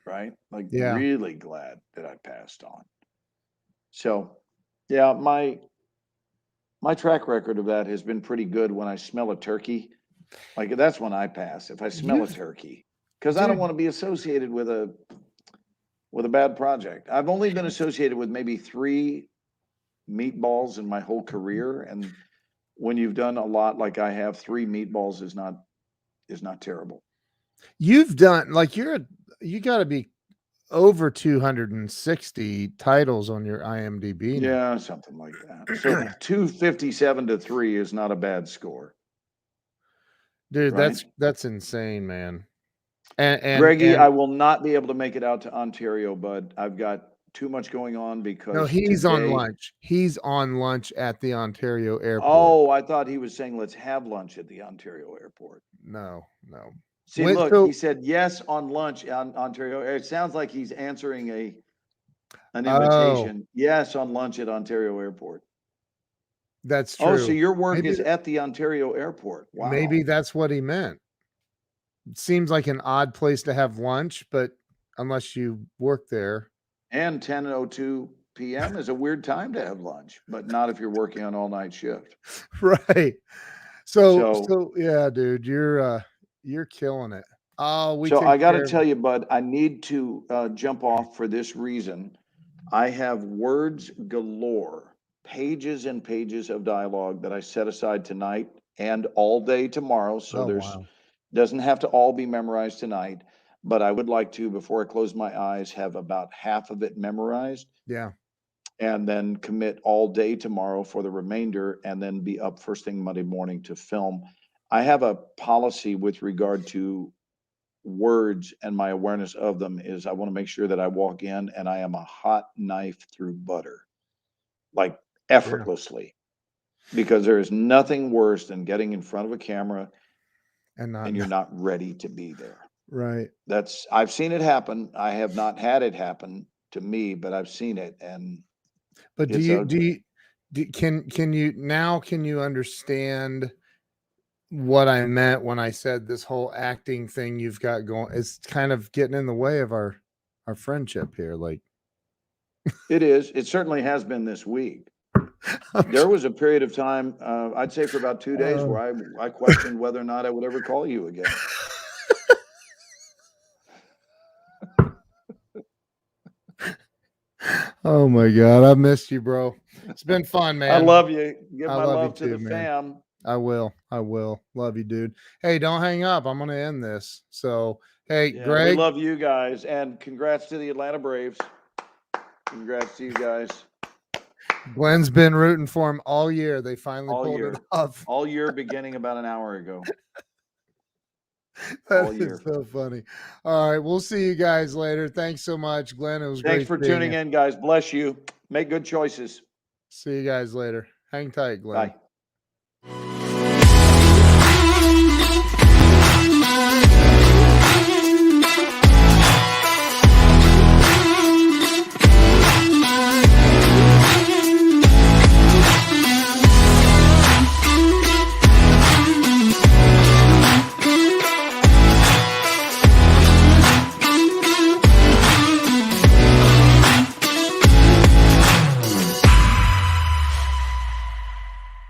right? Like really glad that I passed on. So, yeah, my track record of that has been pretty good. When I smell a turkey, like that's when I pass. If I smell a turkey, because I don't want to be associated with a bad project. I've only been associated with maybe 3 meatballs in my whole career, and when you've done a lot like I have, 3 meatballs is not terrible. You've done like you got to be over 260 titles on your IMDb. Yeah, something like that. So 257 to 3 is not a bad score. Dude, right? that's insane, man. And Greggy, I will not be able to make it out to Ontario, bud. I've got too much going on No, because he's on today. lunch. He's on lunch at the Ontario airport. Oh, I thought he was saying let's have lunch at the Ontario airport. No. See, Wait, look, so- he said yes on lunch on Ontario. It sounds like he's answering an Oh. invitation. Yes on lunch at Ontario airport. That's true. Oh, so your work Maybe is at the Ontario airport. Wow. Maybe that's what he meant. It seems like an odd place to have lunch, but unless you work there. And 10:02 p.m. is a weird time to have lunch, but not if you're working on all night shift. Right. So So yeah, dude, you're killing it. Oh, so I got to tell you, bud, I need to jump off for this reason. I have words galore, pages and pages of dialogue that I set aside tonight and all day tomorrow. So doesn't have to all be memorized tonight, but I would like to, before I close my eyes, have about half of it memorized. Yeah. And then commit all day tomorrow for the remainder and then be up first thing Monday morning to film. I have a policy with regard to words, and my awareness of them is I want to make sure that I walk in and I am a hot knife through butter, like effortlessly, because there is nothing worse than getting in front of a camera and you're not ready to be there. Right. I've seen it happen. I have not had it happen to me, but I've seen it. And but can you understand what I meant when I said this whole acting thing you've got going? It's kind of getting in the way of our friendship here. Like it is. It certainly has been this week. There was a period of time, I'd say for about 2 days, where I questioned whether or not I would ever call you again. Oh my God, I missed you, bro. It's been fun, man. I love you. Give I my love to too, the man. fam. I will. Love you, dude. Hey, don't hang up. I'm going to end this. So, hey, Greg. We love you guys, and congrats to the Atlanta Braves. Congrats to you guys. Glenn's been rooting for him all year. They finally pulled it off. All year, beginning about an hour ago. That is so funny. All right, we'll see you guys later. Thanks so much, Glenn. It was great. Thanks for tuning in, guys. Bless you. Make good choices. See you guys later. Hang tight, Glenn. Bye.